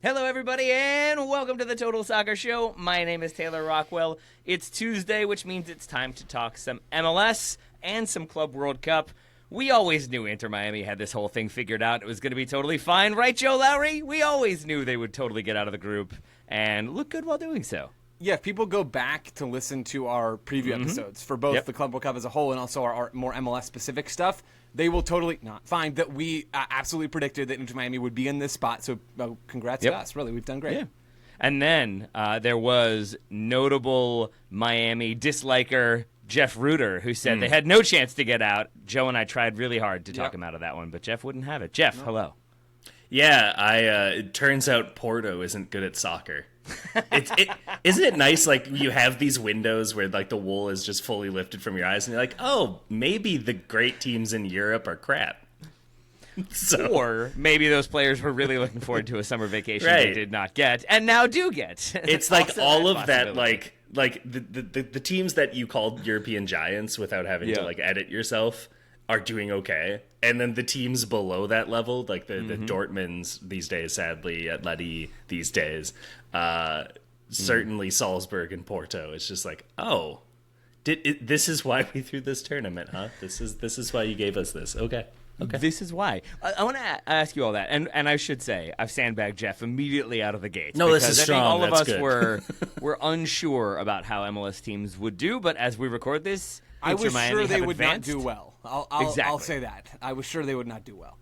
Hello, everybody, and welcome to the Total Soccer Show. My name is Taylor Rockwell. It's Tuesday, which means it's time to talk some MLS and some Club World Cup. We always knew Inter Miami had this whole thing figured out. It was going to be totally fine. Right, Joe Lowry? We always knew they would totally get out of the group and look good while doing so. Yeah, if people go back to listen to our preview episodes for both the Club World Cup as a whole and also our more MLS-specific stuff, they will totally not find that we absolutely predicted that Inter Miami would be in this spot. So congrats to us. Really, we've done great. Yeah. And then there was notable Miami disliker Jeff Reuter, who said they had no chance to get out. Joe and I tried really hard to talk him out of that one, but Jeff wouldn't have it. Jeff, hello. Yeah, it turns out Porto isn't good at soccer. Isn't it nice, like, you have these windows where, like, the wool is just fully lifted from your eyes, and you're like, oh, maybe the great teams in Europe are crap. Or maybe those players were really looking forward to a summer vacation they did not get, and now do get. It's like all of that, like the teams that you called European giants without having to, like, edit yourself are doing okay. And then the teams below that level, like the Dortmunds these days, sadly, Atleti these days, certainly Salzburg and Porto. It's just like, oh, this is why we threw this tournament, huh? This is why you gave us this. Okay. This is why. I want to ask you all that, and I should say I've sandbagged Jeff immediately out of the gates. No, this is strong. I think all That's of us were unsure about how MLS teams would do, but as we record this, I was sure they would advanced. not do well. I'll say that. I was sure they would not do well.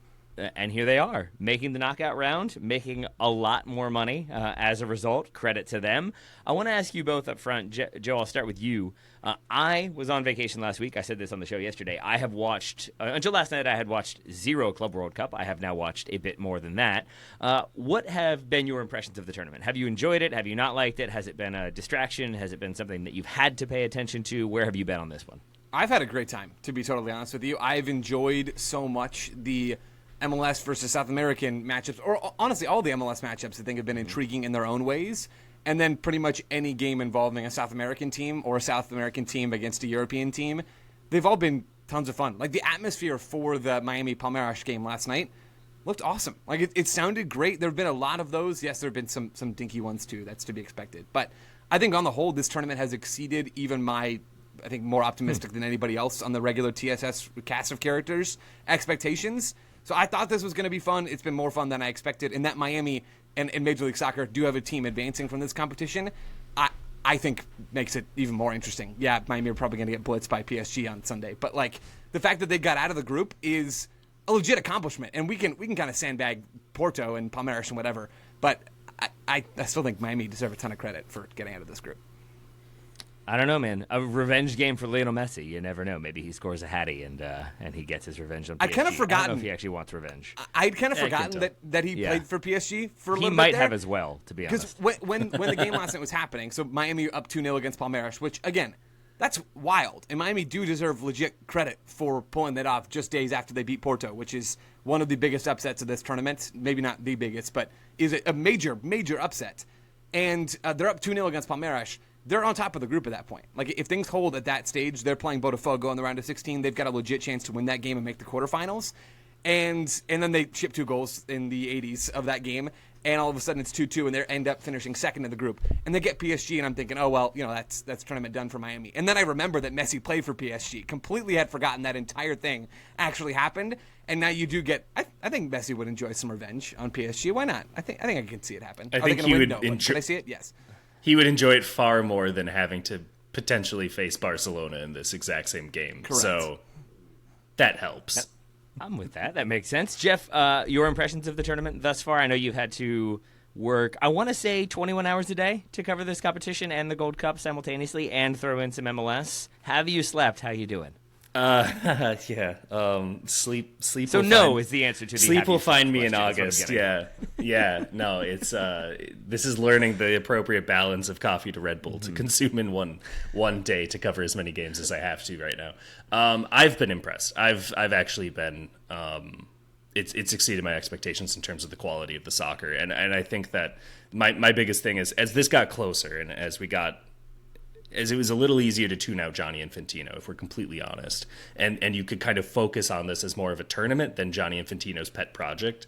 And here they are, making the knockout round, making a lot more money as a result. Credit to them. I want to ask you both up front. Joe, I'll start with you. I was on vacation last week. I said this on the show yesterday. I have watched, until last night, I had watched 0 Club World Cup. I have now watched a bit more than that. What have been your impressions of the tournament? Have you enjoyed it? Have you not liked it? Has it been a distraction? Has it been something that you've had to pay attention to? Where have you been on this one? I've had a great time, to be totally honest with you. I've enjoyed so much the MLS versus South American matchups, or honestly, all the MLS matchups I think have been intriguing in their own ways. And then pretty much any game involving a South American team or a South American team against a European team, they've all been tons of fun. Like the atmosphere for the Miami Palmeiras game last night looked awesome. Like it sounded great. There have been a lot of those. Yes, there have been some dinky ones too. That's to be expected. But I think on the whole, this tournament has exceeded even my, I think, more optimistic than anybody else on the regular TSS cast of characters expectations. So I thought this was going to be fun. It's been more fun than I expected. And that Miami and Major League Soccer do have a team advancing from this competition, I think makes it even more interesting. Yeah, Miami are probably going to get blitzed by PSG on Sunday. But, like, the fact that they got out of the group is a legit accomplishment. And we can kind of sandbag Porto and Palmeiras and whatever. But I still think Miami deserve a ton of credit for getting out of this group. I don't know, man. A revenge game for Lionel Messi. You never know. Maybe he scores a hattie and he gets his revenge on PSG. I kind of forgotten. I don't know if he actually wants revenge. I'd kind of forgotten that he played for PSG for a little bit. He might have as well, to be honest. Because when the game last night was happening, so Miami up 2-0 against Palmeiras, which, again, that's wild. And Miami do deserve legit credit for pulling that off just days after they beat Porto, which is one of the biggest upsets of this tournament. Maybe not the biggest, but is a major, major upset. And they're up 2-0 against Palmeiras. They're on top of the group at that point. Like, if things hold at that stage, they're playing Botafogo in the round of 16. They've got a legit chance to win that game and make the quarterfinals. And then they ship 2 goals in the 80s of that game, and all of a sudden it's 2-2, and they end up finishing second in the group. And they get PSG, and I'm thinking, oh, well, that's tournament done for Miami. And then I remember that Messi played for PSG. Completely had forgotten that entire thing actually happened. And now you do get, I think Messi would enjoy some revenge on PSG. Why not? I think I can see it happen. I think he would enjoy. Can I see it? Yes. He would enjoy it far more than having to potentially face Barcelona in this exact same game. Correct. So that helps. I'm with that. That makes sense. Jeff, your impressions of the tournament thus far? I know you've had to work, I want to say 21 hours a day to cover this competition and the Gold Cup simultaneously and throw in some MLS. Have you slept? How you doing? Yeah. Sleep. So no is the answer to the sleep will find me in August. Yeah. No, it's this is learning the appropriate balance of coffee to Red Bull to consume in one day to cover as many games as I have to right now. I've been impressed. I've actually been. It's exceeded my expectations in terms of the quality of the soccer, and I think that my biggest thing is as this got closer and as it was a little easier to tune out Johnny Infantino, if we're completely honest. And you could kind of focus on this as more of a tournament than Johnny Infantino's pet project.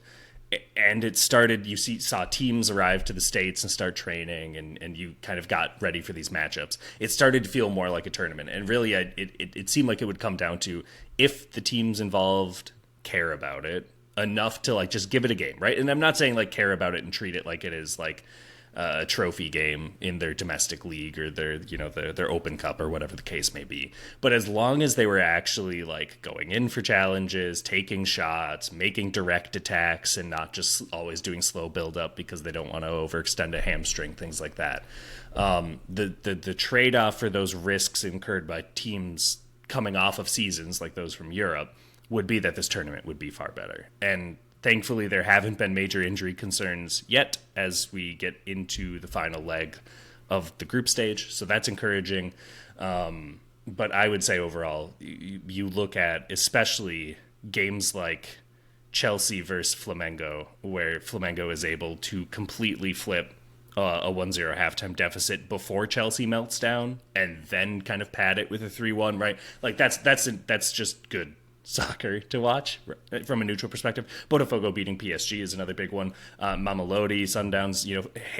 and it started, saw teams arrive to the States and start training, and you kind of got ready for these matchups. It started to feel more like a tournament. And really, it seemed like it would come down to if the teams involved care about it enough to like just give it a game, right? And I'm not saying like care about it and treat it like it is like a trophy game in their domestic league or their Open Cup or whatever the case may be. But as long as they were actually like going in for challenges, taking shots, making direct attacks, and not just always doing slow build up because they don't want to overextend a hamstring, things like that. The trade-off for those risks incurred by teams coming off of seasons like those from Europe would be that this tournament would be far better. And thankfully, there haven't been major injury concerns yet as we get into the final leg of the group stage. So that's encouraging. But I would say overall, you look at especially games like Chelsea versus Flamengo, where Flamengo is able to completely flip a 1-0 halftime deficit before Chelsea melts down and then kind of pad it with a 3-1, right? Like that's just good soccer to watch from a neutral perspective. Botafogo beating PSG is another big one. Mamelodi, Sundowns,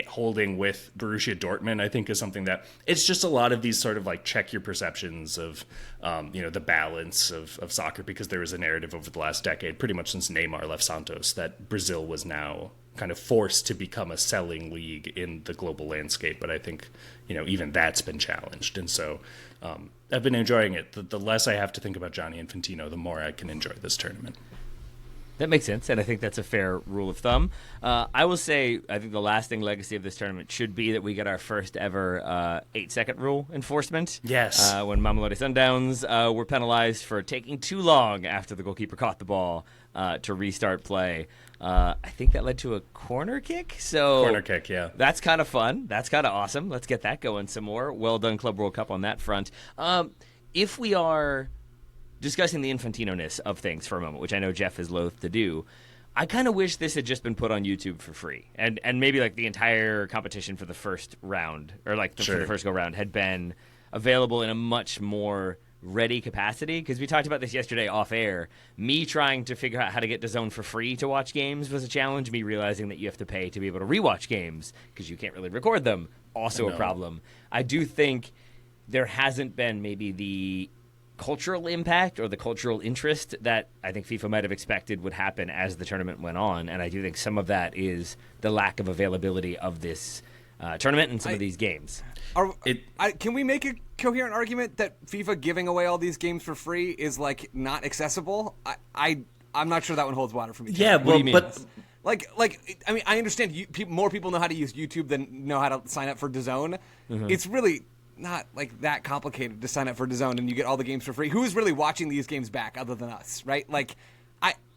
holding with Borussia Dortmund, I think is something that it's just a lot of these sort of like check your perceptions of, the balance of soccer, because there was a narrative over the last decade, pretty much since Neymar left Santos, that Brazil was now kind of forced to become a selling league in the global landscape. But I think, even that's been challenged. And so I've been enjoying it. The less I have to think about Gianni Infantino, the more I can enjoy this tournament. That makes sense, and I think that's a fair rule of thumb. I will say, I think the lasting legacy of this tournament should be that we get our first ever 8-second rule enforcement. Yes. When Mamelodi Sundowns were penalized for taking too long after the goalkeeper caught the ball to restart play. I think that led to a corner kick. Corner kick, yeah. That's kind of fun. That's kind of awesome. Let's get that going some more. Well done, Club World Cup, on that front. If we are discussing the Infantino-ness of things for a moment, which I know Jeff is loath to do, I kind of wish this had just been put on YouTube for free. And maybe like the entire competition for the first round, or like for the first go-round, had been available in a much more ready capacity, because we talked about this yesterday off air. Me trying to figure out how to get DAZN for free to watch games was a challenge. Me realizing that you have to pay to be able to rewatch games because you can't really record them, also a problem. I do think there hasn't been maybe the cultural impact or the cultural interest that I think FIFA might have expected would happen as the tournament went on, and I do think some of that is the lack of availability of this tournament and some of these games. Can we make a coherent argument that FIFA giving away all these games for free is like not accessible? I'm not sure that one holds water for me. Yeah, well, but I mean, I understand more people know how to use YouTube than know how to sign up for DAZN. Mm-hmm. It's really not like that complicated to sign up for DAZN and you get all the games for free. Who's really watching these games back other than us, right? Like,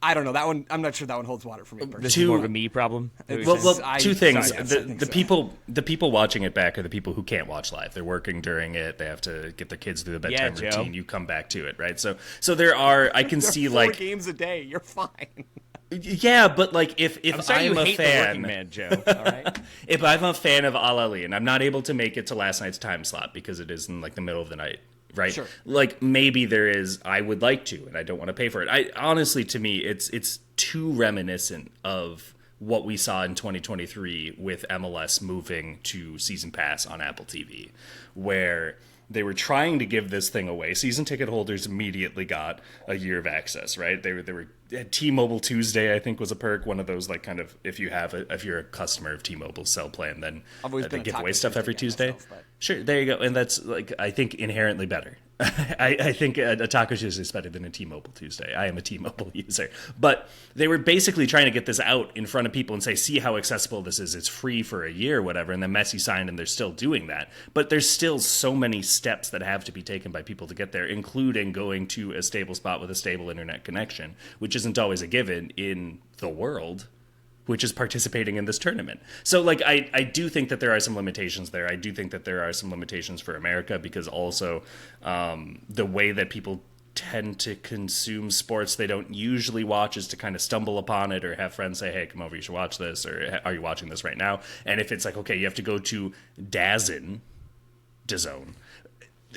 I don't know that one. I'm not sure that one holds water for me. This is more of a me problem. Well, two things. The people watching it back are the people who can't watch live. They're working during it. They have to get their kids through the bedtime routine. You come back to it, right? So there are. I can see 4 games a day. You're fine. Yeah, but like if I'm a fan, the man, Joe. All right. If I'm a fan of Al Ahly and I'm not able to make it to last night's time slot because it is in like the middle of the night, right? Sure. Like maybe there is. I would like to, and I don't want to pay for it. I honestly, to me, it's too reminiscent of what we saw in 2023 with MLS moving to season pass on Apple TV, where they were trying to give this thing away. Season ticket holders immediately got a year of access, right? They were T-Mobile Tuesday, I think, was a perk. One of those, like, kind of if you're a customer of T-Mobile's cell plan, then they give away stuff every Tuesday. Myself, sure, there you go, and that's like I think inherently better. I think a Taco Tuesday is better than a T-Mobile Tuesday. I am a T-Mobile user. But they were basically trying to get this out in front of people and say, see how accessible this is. It's free for a year or whatever. And then Messi signed, and they're still doing that. But there's still so many steps that have to be taken by people to get there, including going to a stable spot with a stable internet connection, which isn't always a given in the world, which is participating in this tournament. So, like, I do think that there are some limitations there. I do think that there are some limitations for America because also the way that people tend to consume sports they don't usually watch is to kind of stumble upon it or have friends say, hey, come over, you should watch this, or are you watching this right now? And if it's like, okay, you have to go to DAZN,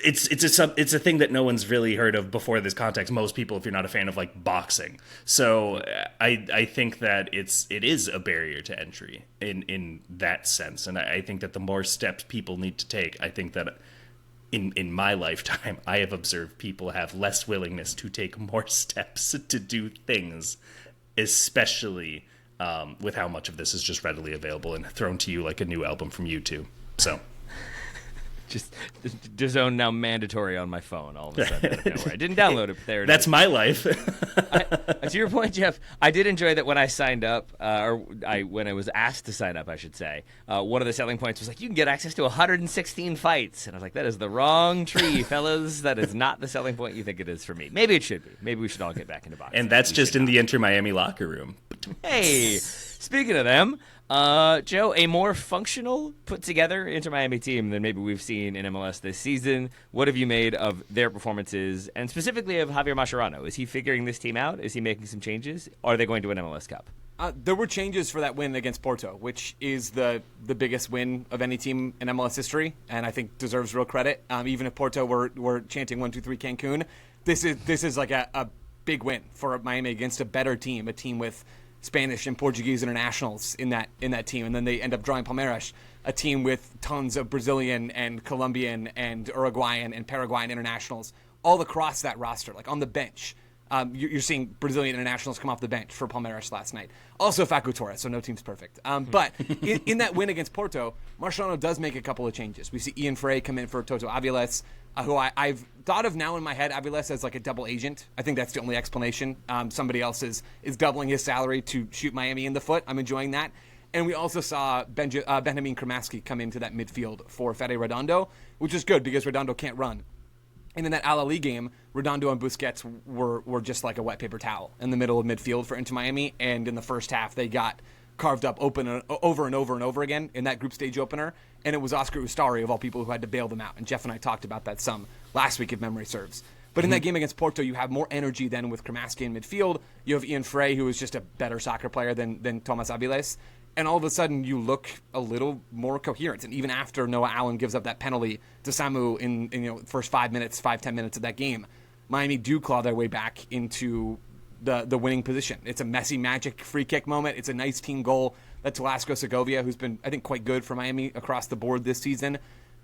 It's a thing that no one's really heard of before this context. Most people, if you're not a fan of like boxing, so I think that it is a barrier to entry in that sense, and I think that the more steps people need to take, I think that in my lifetime I have observed people have less willingness to take more steps to do things, especially with how much of this is just readily available and thrown to you like a new album from U2. So. Just DAZN now mandatory on my phone all of a sudden. I didn't download it, but there it That's is. my life. To your point, Jeff, I did enjoy that when I signed up, when I was asked to sign up, I should say, one of the selling points was like, you can get access to 116 fights. And I was like, that is the wrong tree, fellas. That is not the selling point you think it is for me. Maybe it should be. Maybe we should all get back into boxing. And that's just in the Inter Miami locker room. Hey, speaking of them, Joe, a more functional, put-together Inter Miami team than maybe we've seen in MLS this season. What have you made of their performances, and specifically of Javier Mascherano? Is he figuring this team out? Is he making some changes? Are they going to an MLS Cup? There were changes for that win against Porto, which is the biggest win of any team in MLS history, and I think deserves real credit. Even if Porto were chanting 1-2-3 Cancun, this is like a big win for Miami against a better team, a team with Spanish and Portuguese internationals in that team, and then they end up drawing Palmeiras, a team with tons of Brazilian and Colombian and Uruguayan and Paraguayan internationals all across that roster, like on the bench. You're seeing Brazilian internationals come off the bench for Palmeiras last night. Also Facu Torres, so no team's perfect. But in that win against Porto, Mascherano does make a couple of changes. We see Ian Frey come in for Toto Aviles, who I've thought of now in my head, Aviles as like a double agent. I think that's the only explanation. Somebody else is doubling his salary to shoot Miami in the foot. I'm enjoying that. And we also saw Benjamin Kramaski come into that midfield for Fede Redondo, which is good because Redondo can't run. And in that Al Ahly game, Redondo and Busquets were just like a wet paper towel in the middle of midfield for Inter Miami. And in the first half, they got carved up over and over again in that group stage opener. And it was Oscar Ustari, of all people, who had to bail them out. And Jeff and I talked about that some last week, if memory serves. But in that game against Porto, you have more energy than with Kramaski in midfield. You have Ian Frey, who is just a better soccer player than Thomas Aviles. And all of a sudden, you look a little more coherent. And even after Noah Allen gives up that penalty to Samu in the first 10 minutes of that game, Miami do claw their way back into the winning position. It's a messy magic free kick moment. It's a nice team goal that Velasco Segovia, who's been, I think, quite good for Miami across the board this season.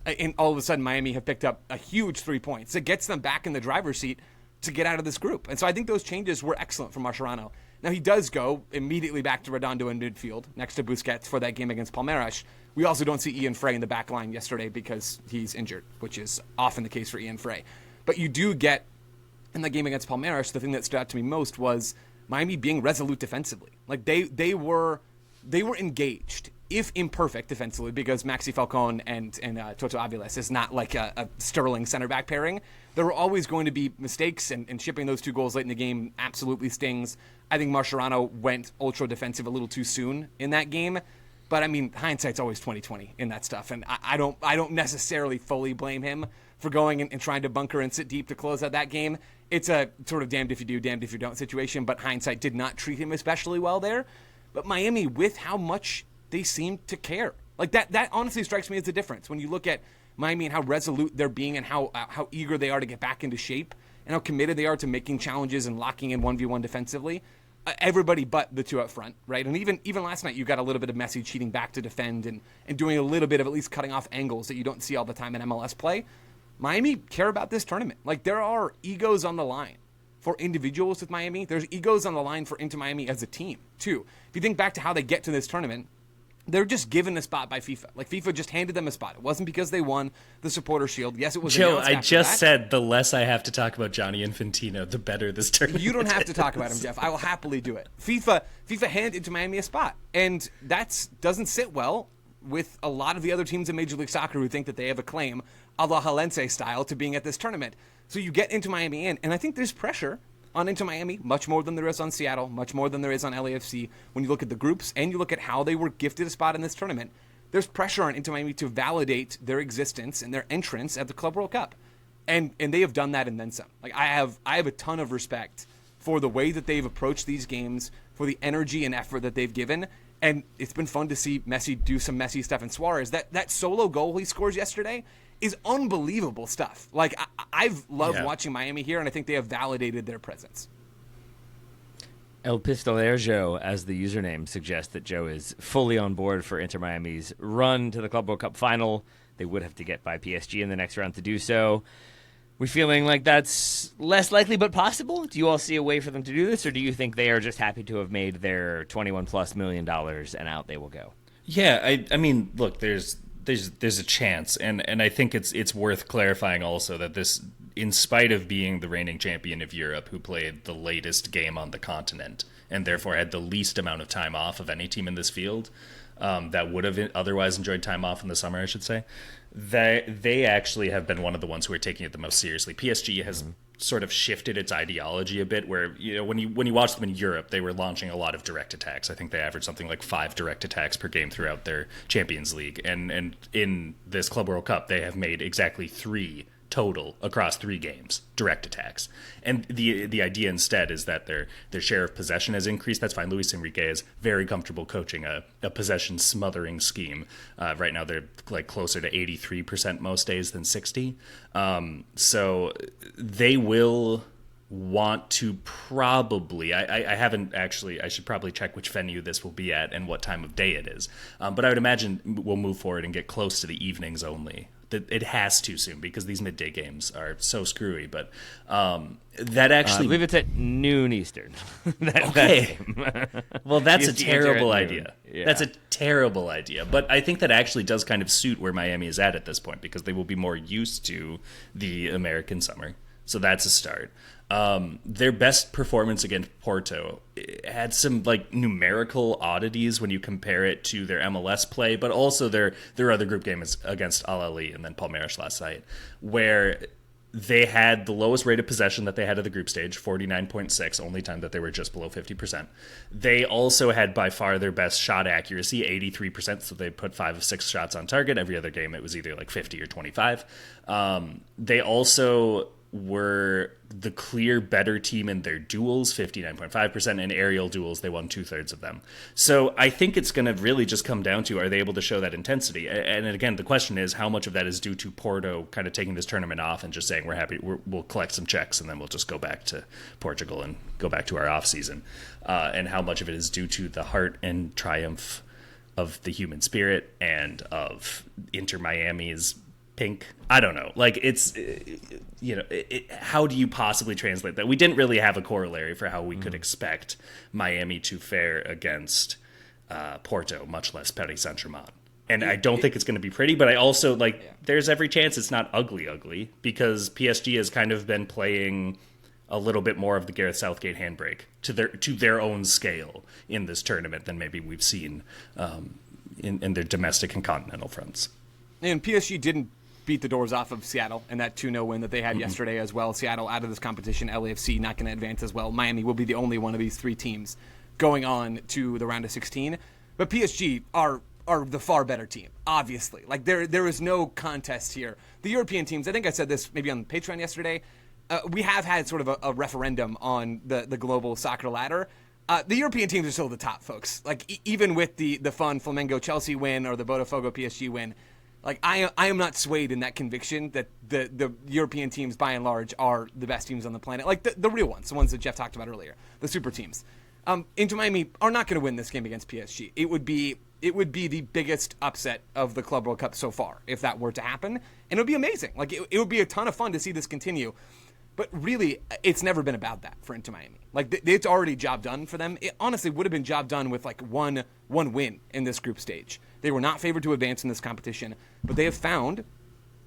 And all of a sudden, Miami have picked up a huge 3 points. It gets them back in the driver's seat to get out of this group. And so I think those changes were excellent for Mascherano. Now, he does go immediately back to Redondo in midfield next to Busquets for that game against Palmeiras. We also don't see Ian Frey in the back line yesterday because he's injured, which is often the case for Ian Frey. But you do get, in that game against Palmeiras, the thing that stood out to me most was Miami being resolute defensively. Like, they were engaged, if imperfect defensively, because Maxi Falcon and Toto Aviles is not like a sterling center back pairing. There were always going to be mistakes, and shipping those 2 goals late in the game absolutely stings. I think Mascherano went ultra defensive a little too soon in that game. But I mean, hindsight's always 20/20 in that stuff, and I don't necessarily fully blame him for going and trying to bunker and sit deep to close out that game. It's a sort of damned if you do, damned if you don't situation, but hindsight did not treat him especially well there. But Miami, with how much they seem to care, like that honestly strikes me as the difference when you look at Miami and how resolute they're being and how eager they are to get back into shape and how committed they are to making challenges and locking in 1v1 defensively. Everybody but the 2 up front, right? And even last night, you got a little bit of Messi cheating back to defend and doing a little bit of at least cutting off angles that you don't see all the time in MLS play. Miami care about this tournament. Like, there are egos on the line for individuals with Miami. There's egos on the line for Inter Miami as a team, too. If you think back to how they get to this tournament, they're just given a spot by FIFA. Like, FIFA just handed them a spot. It wasn't because they won the Supporter Shield. Yes, it was Joe, announced I after just that. said the less I have to talk about Johnny Infantino, the better this tournament You don't have to is. talk about him, Jeff. I will happily do it. FIFA handed to Miami a spot, and that doesn't sit well with a lot of the other teams in Major League Soccer who think that they have a claim, a la Halense style, to being at this tournament. So you get Inter Miami in, and I think there's pressure on Inter Miami, much more than there is on Seattle, much more than there is on LAFC. When you look at the groups and you look at how they were gifted a spot in this tournament, there's pressure on Inter Miami to validate their existence and their entrance at the Club World Cup. And they have done that and then some. Like, I have a ton of respect for the way that they've approached these games, for the energy and effort that they've given. And it's been fun to see Messi do some Messi stuff. And Suarez, that solo goal he scores yesterday, is unbelievable stuff. Like, I've loved watching Miami here, and I think they have validated their presence. El Pistolero Joe, as the username suggests, that Joe is fully on board for Inter Miami's run to the Club World Cup final. They would have to get by PSG in the next round to do so. We feeling like that's less likely but possible? Do you all see a way for them to do this, or do you think they are just happy to have made their $21+ million and out they will go? Yeah, I mean, look, there's a chance, and I think it's worth clarifying also that this, in spite of being the reigning champion of Europe, who played the latest game on the continent and therefore had the least amount of time off of any team in this field, that would have otherwise enjoyed time off in the summer, I should say, they actually have been one of the ones who are taking it the most seriously. PSG has sort of shifted its ideology a bit, where, you know, when you watch them in Europe, they were launching a lot of direct attacks. I think they averaged something like 5 direct attacks per game throughout their Champions League, and in this Club World Cup, they have made exactly 3 total across 3 games, direct attacks. And the idea instead is that their share of possession has increased. That's fine. Luis Enrique is very comfortable coaching a possession smothering scheme. Right now they're like closer to 83% most days than 60. So they will want to probably, I haven't actually, I should probably check which venue this will be at and what time of day it is. But I would imagine we'll move forward and get close to the evenings only. It has to soon, because these midday games are so screwy. But that actually, I believe it's at noon Eastern. Okay. Well, that's a terrible idea. Yeah. That's a terrible idea. But I think that actually does kind of suit where Miami is at this point, because they will be more used to the American summer. So that's a start. Their best performance against Porto had some like numerical oddities when you compare it to their MLS play, but also their other group game is against Al Ahly and then Palmeiras last night, where they had the lowest rate of possession that they had at the group stage, 49.6, only time that they were just below 50%. They also had by far their best shot accuracy, 83%, so they put 5 of 6 shots on target. Every other game it was either like 50 or 25. They also were the clear better team in their duels, 59.5%, and aerial duels, they won 2/3 of them. So I think it's going to really just come down to, are they able to show that intensity? And again, the question is, how much of that is due to Porto kind of taking this tournament off and just saying, we're happy, we'll collect some checks, and then we'll just go back to Portugal and go back to our off season. And how much of it is due to the heart and triumph of the human spirit and of Inter Miami's pink. I don't know. Like, it's, how do you possibly translate that? We didn't really have a corollary for how we could expect Miami to fare against Porto, much less Paris Saint-Germain. And I don't think it's going to be pretty, but I also, there's every chance it's not ugly, because PSG has kind of been playing a little bit more of the Gareth Southgate handbrake to their own scale in this tournament than maybe we've seen in their domestic and continental fronts. And PSG didn't beat the doors off of Seattle in that 2-0 win that they had yesterday as well. Seattle out of this competition, LAFC not going to advance as well. Miami will be the only one of these 3 teams going on to the round of 16. But PSG are the far better team, obviously. Like, there is no contest here. The European teams, I think I said this maybe on Patreon yesterday, we have had sort of a referendum on the global soccer ladder. The European teams are still the top, folks. Like, even with the fun Flamengo-Chelsea win or the Botafogo-PSG win, like, I am not swayed in that conviction that the European teams, by and large, are the best teams on the planet. Like, the real ones, the ones that Jeff talked about earlier, the super teams. Inter Miami are not going to win this game against PSG. It would be the biggest upset of the Club World Cup so far if that were to happen, and it would be amazing. Like, it would be a ton of fun to see this continue. But really, it's never been about that for Inter Miami. Like, it's already job done for them. It honestly would have been job done with, like, one win in this group stage. They were not favored to advance in this competition, but they have found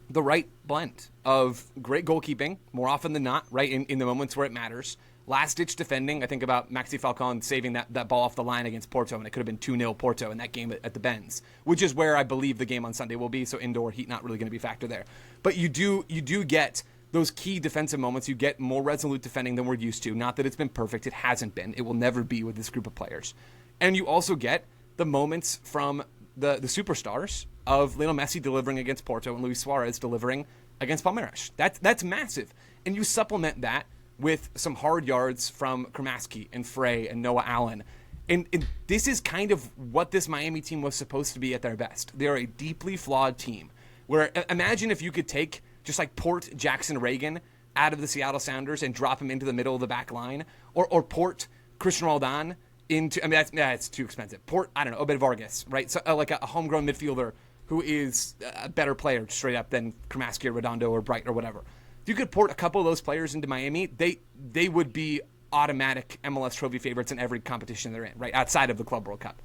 the right blend of great goalkeeping, more often than not, right, in the moments where it matters. Last-ditch defending. I think about Maxi Falcon saving that ball off the line against Porto, and it could have been 2-0 Porto in that game at the Benz, which is where I believe the game on Sunday will be, so indoor heat not really going to be a factor there. But you do get those key defensive moments. You get more resolute defending than we're used to. Not that it's been perfect. It hasn't been. It will never be with this group of players. And you also get the moments from the superstars of Lionel Messi delivering against Porto and Luis Suarez delivering against Palmeiras. That's massive. And you supplement that with some hard yards from Kramaski and Frey and Noah Allen. And this is kind of what this Miami team was supposed to be at their best. They're a deeply flawed team Where imagine if you could take just like port Jackson Reagan out of the Seattle Sounders and drop him into the middle of the back line, or port Christian Roldan into, I mean, that's too expensive. Port, I don't know, Obed Vargas, right? So like a homegrown midfielder who is a better player straight up than Kramaski or Redondo or Bright or whatever. If you could port a couple of those players into Miami, they would be automatic MLS trophy favorites in every competition they're in, right? Outside of the Club World Cup.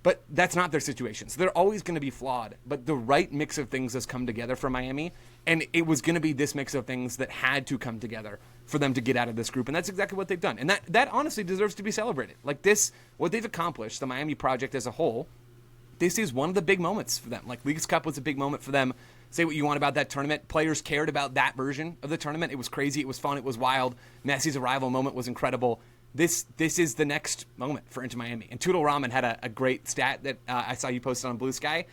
But that's not their situation. So they're always going to be flawed. But the right mix of things has come together for Miami. And it was going to be this mix of things that had to come together for them to get out of this group. And that's exactly what they've done. And that honestly deserves to be celebrated. Like this, what they've accomplished, the Miami project as a whole, this is one of the big moments for them. Like Leagues Cup was a big moment for them. Say what you want about that tournament. Players cared about that version of the tournament. It was crazy. It was fun. It was wild. Messi's arrival moment was incredible. This is the next moment for Inter Miami. And Toodle Ramen had a great stat that I saw you posted on Blue Sky.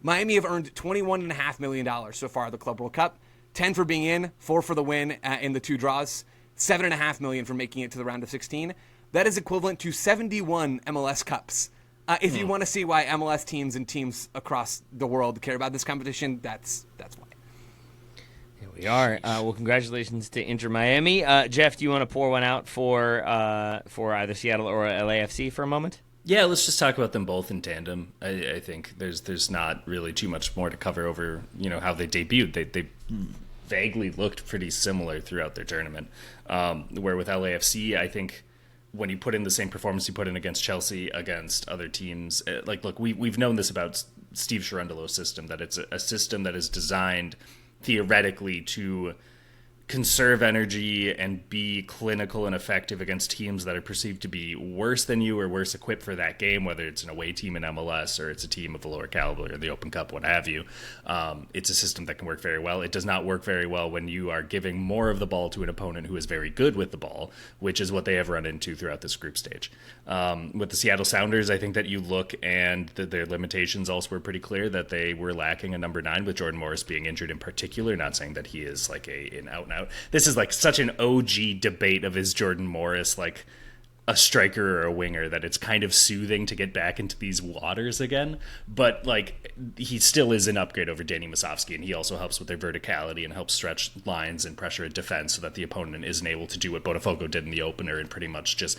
Miami have earned $21.5 million so far at the Club World Cup. 10 for being in, 4 for the win in the 2 draws, $7.5 million for making it to the round of 16. That is equivalent to 71 MLS Cups. If you want to see why MLS teams and teams across the world care about this competition, that's why. Here we are. Well, congratulations to Inter Miami. Jeff, do you want to pour one out for either Seattle or LAFC for a moment? Yeah, let's just talk about them both in tandem. I think there's not really too much more to cover over how they debuted. They vaguely looked pretty similar throughout their tournament. Where with LAFC, I think when you put in the same performance you put in against Chelsea, against other teams, look, we've known this about Steve Cherundolo's system, that it's a system that is designed theoretically to conserve energy and be clinical and effective against teams that are perceived to be worse than you or worse equipped for that game, whether it's an away team in MLS or it's a team of a lower caliber or the Open Cup, what have you. It's a system that can work very well. It does not work very well when you are giving more of the ball to an opponent who is very good with the ball, which is what they have run into throughout this group stage. With the Seattle Sounders, I think that you look and their limitations also were pretty clear, that they were lacking a number 9, with Jordan Morris being injured in particular. Not saying that he is like an out-and-out. This is like such an OG debate of, is Jordan Morris like a striker or a winger, that it's kind of soothing to get back into these waters again. But like, he still is an upgrade over Danny Musovski, and he also helps with their verticality and helps stretch lines and pressure at defense so that the opponent isn't able to do what Botafogo did in the opener and pretty much just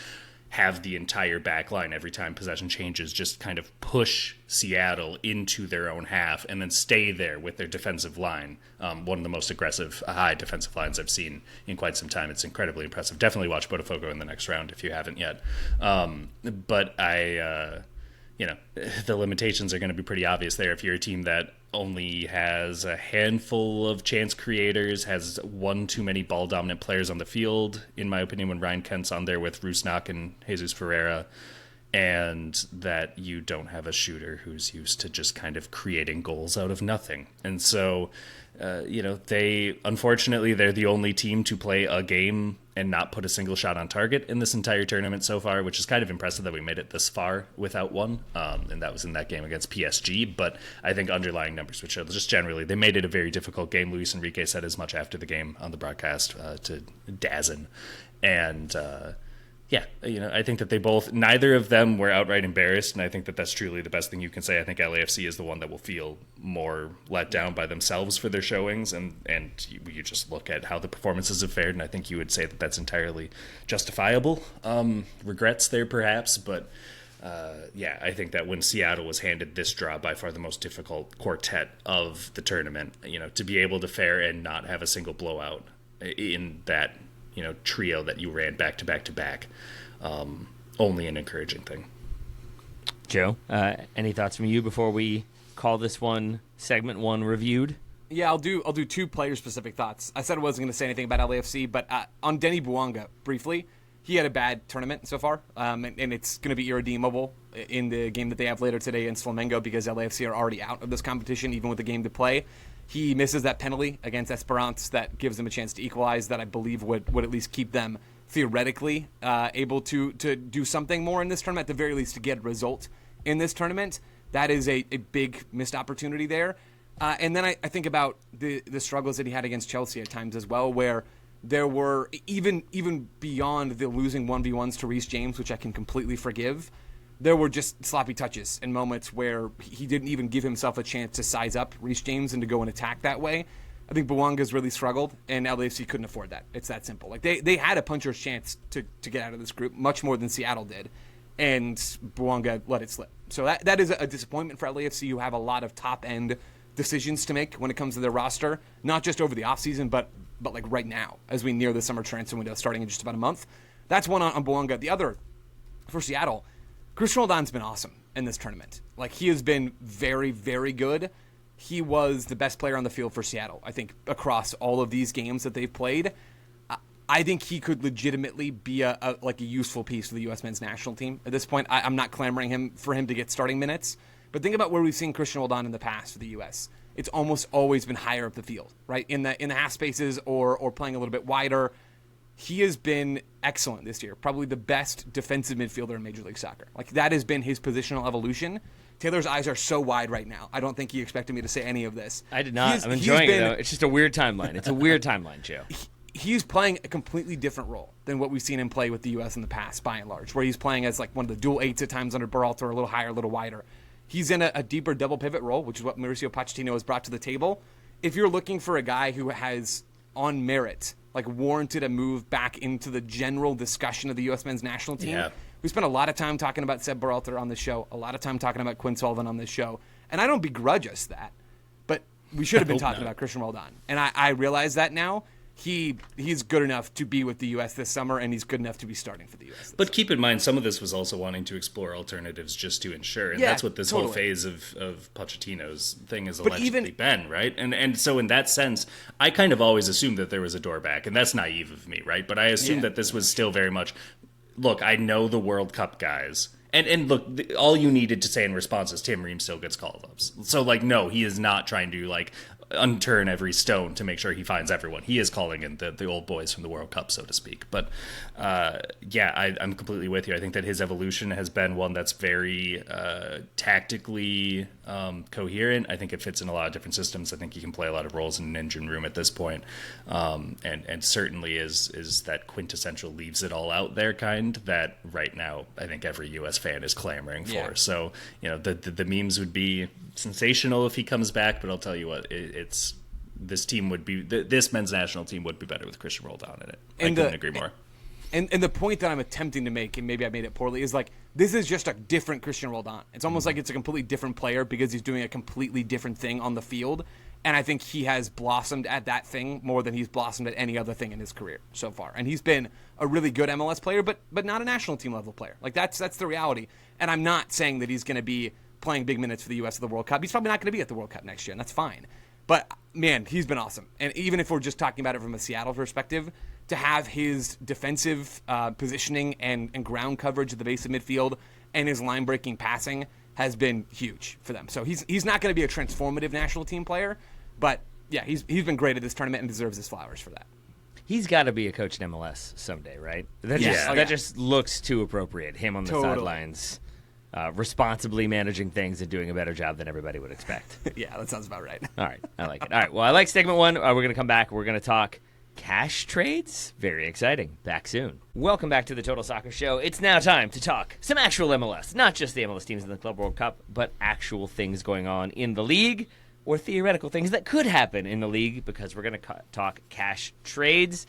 have the entire back line every time possession changes just kind of push Seattle into their own half and then stay there with their defensive line. One of the most aggressive, high defensive lines I've seen in quite some time. It's incredibly impressive. Definitely watch Botafogo in the next round if you haven't yet. But the limitations are going to be pretty obvious there. If you're a team that only has a handful of chance creators, has one too many ball dominant players on the field, in my opinion, when Ryan Kent's on there with Rusnak and Jesus Ferreira, and that you don't have a shooter who's used to just kind of creating goals out of nothing. And so, unfortunately, they're the only team to play a game and not put a single shot on target in this entire tournament so far, which is kind of impressive that we made it this far without one. And that was in that game against PSG. But I think underlying numbers would show just generally they made it a very difficult game. Luis Enrique said as much after the game on the broadcast to DAZN. And I think that neither of them were outright embarrassed, and I think that that's truly the best thing you can say. I think LAFC is the one that will feel more let down by themselves for their showings, and you just look at how the performances have fared, and I think you would say that that's entirely justifiable. Regrets there perhaps, but I think that when Seattle was handed this draw, by far the most difficult quartet of the tournament, to be able to fare and not have a single blowout in that trio that you ran back to back to back, only an encouraging thing. Joe, any thoughts from you before we call this one segment 1 reviewed? Yeah, I'll do 2 player specific thoughts. I said I wasn't going to say anything about LAFC, but on Denny Bouanga briefly, he had a bad tournament so far, and it's going to be irredeemable in the game that they have later today against Flamengo, because LAFC are already out of this competition even with the game to play. He misses that penalty against Esperance that gives them a chance to equalize, that I believe would at least keep them theoretically able to do something more in this tournament, at the very least to get a result in this tournament. That is a big missed opportunity there. And then I think about the struggles that he had against Chelsea at times as well, where there were, even beyond the losing 1v1s to Reece James, which I can completely forgive, there were just sloppy touches and moments where he didn't even give himself a chance to size up Reece James and to go and attack that way. I think Bouanga's really struggled, and LAFC couldn't afford that. It's that simple. Like they had a puncher's chance to get out of this group, much more than Seattle did, and Bouanga let it slip. So that is a disappointment for LAFC, who have a lot of top-end decisions to make when it comes to their roster, not just over the offseason, but like right now, as we near the summer transfer window starting in just about a month. That's one on Bouanga. The other, for Seattle, Christian Roldan's been awesome in this tournament. Like, he has been very, very good. He was the best player on the field for Seattle, I think, across all of these games that they've played. I think he could legitimately be a useful piece for the U.S. men's national team. At this point, I'm not clamoring for him to get starting minutes, but think about where we've seen Christian Roldan in the past for the U.S. It's almost always been higher up the field, right? In the half spaces or playing a little bit wider. He has been excellent this year, probably the best defensive midfielder in Major League Soccer. Like, that has been his positional evolution. Taylor's eyes are so wide right now. I don't think he expected me to say any of this. I did not. I'm enjoying it, though. It's just a weird timeline. It's a weird timeline, Joe. He's playing a completely different role than what we've seen him play with the U.S. in the past, by and large, where he's playing as like one of the dual eights at times under Berhalter, a little higher, a little wider. He's in a deeper double pivot role, which is what Mauricio Pochettino has brought to the table. If you're looking for a guy who has, on merit, like warranted a move back into the general discussion of the U.S. men's national team, we spent a lot of time talking about Seb Berhalter on this show, a lot of time talking about Quinn Sullivan on this show, and I don't begrudge us that, but we should have been talking about Christian Roldan, and I realize that now. He's good enough to be with the U.S. this summer, and he's good enough to be starting for the U.S. But keep in mind, some of this was also wanting to explore alternatives just to ensure, and that's what this whole phase of Pochettino's thing has allegedly been, right? And so in that sense, I kind of always assumed that there was a door back, and that's naive of me, right? But I assumed that this was still very much, look, I know the World Cup guys. And look, all you needed to say in response is Tim Ream still gets call-ups. So, like, no, he is not trying to, like, unturn every stone to make sure he finds everyone. He is calling in the old boys from the World Cup, so to speak. But, I'm completely with you. I think that his evolution has been one that's very tactically coherent. I think it fits in a lot of different systems. I think he can play a lot of roles in an engine room at this point. And certainly is that quintessential leaves it all out there kind that right now I think every U.S. fan is clamoring for. Yeah. So, the memes would be sensational if he comes back, but I'll tell you what, this men's national team would be better with Christian Roldan in it. I couldn't agree more. And the point that I'm attempting to make, and maybe I made it poorly, is like, this is just a different Christian Roldan. It's almost like it's a completely different player because he's doing a completely different thing on the field. And I think he has blossomed at that thing more than he's blossomed at any other thing in his career so far. And he's been a really good MLS player, but not a national team level player. Like, that's the reality. And I'm not saying that he's going to be playing big minutes for the U.S. at the World Cup. He's probably not going to be at the World Cup next year, and that's fine. But, man, he's been awesome. And even if we're just talking about it from a Seattle perspective, to have his defensive positioning and ground coverage at the base of midfield and his line-breaking passing has been huge for them. So he's not going to be a transformative national team player, but, yeah, he's been great at this tournament and deserves his flowers for that. He's got to be a coach in MLS someday, right? That just looks too appropriate, him on the sidelines. Responsibly managing things and doing a better job than everybody would expect. Yeah, that sounds about right. All right, I like it. All right, well, I like segment one. We're going to come back. We're going to talk cash trades. Very exciting. Back soon. Welcome back to the Total Soccer Show. It's now time to talk some actual MLS. Not just the MLS teams in the Club World Cup, but actual things going on in the league or theoretical things that could happen in the league because we're going to talk cash trades.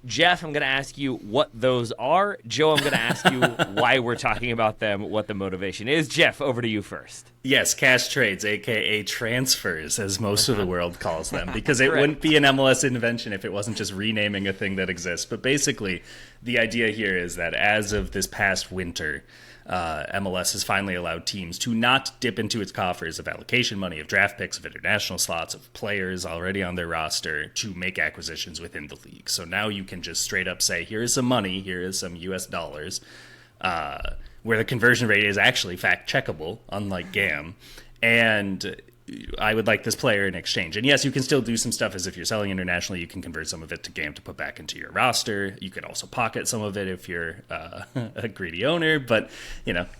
Jeff, I'm going to ask you what those are. Joe, I'm going to ask you why we're talking about them, what the motivation is. Jeff, over to you first. Yes, cash trades, a.k.a. transfers, as most of the world calls them, because it wouldn't be an MLS invention if it wasn't just renaming a thing that exists. But basically, the idea here is that as of this past winter, MLS has finally allowed teams to not dip into its coffers of allocation money, of draft picks, of international slots, of players already on their roster to make acquisitions within the league. So now you can just straight up say, here is some money, here is some US dollars, where the conversion rate is actually fact checkable, unlike GAM. And I would like this player in exchange. And yes, you can still do some stuff as if you're selling internationally. You can convert some of it to game to put back into your roster. You can also pocket some of it if you're a greedy owner. But,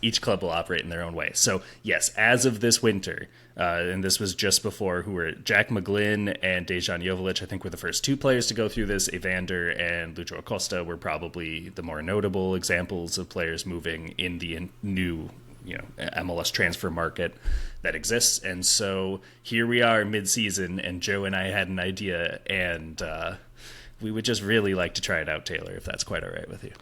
each club will operate in their own way. So, yes, as of this winter, and this was just before, who were Jack McGlynn and Dejan Joveljic, I think, were the first two players to go through this. Evander and Lucho Acosta were probably the more notable examples of players moving in the new MLS transfer market that exists. And so here we are mid-season, and Joe and I had an idea, and we would just really like to try it out, Taylor, if that's quite all right with you.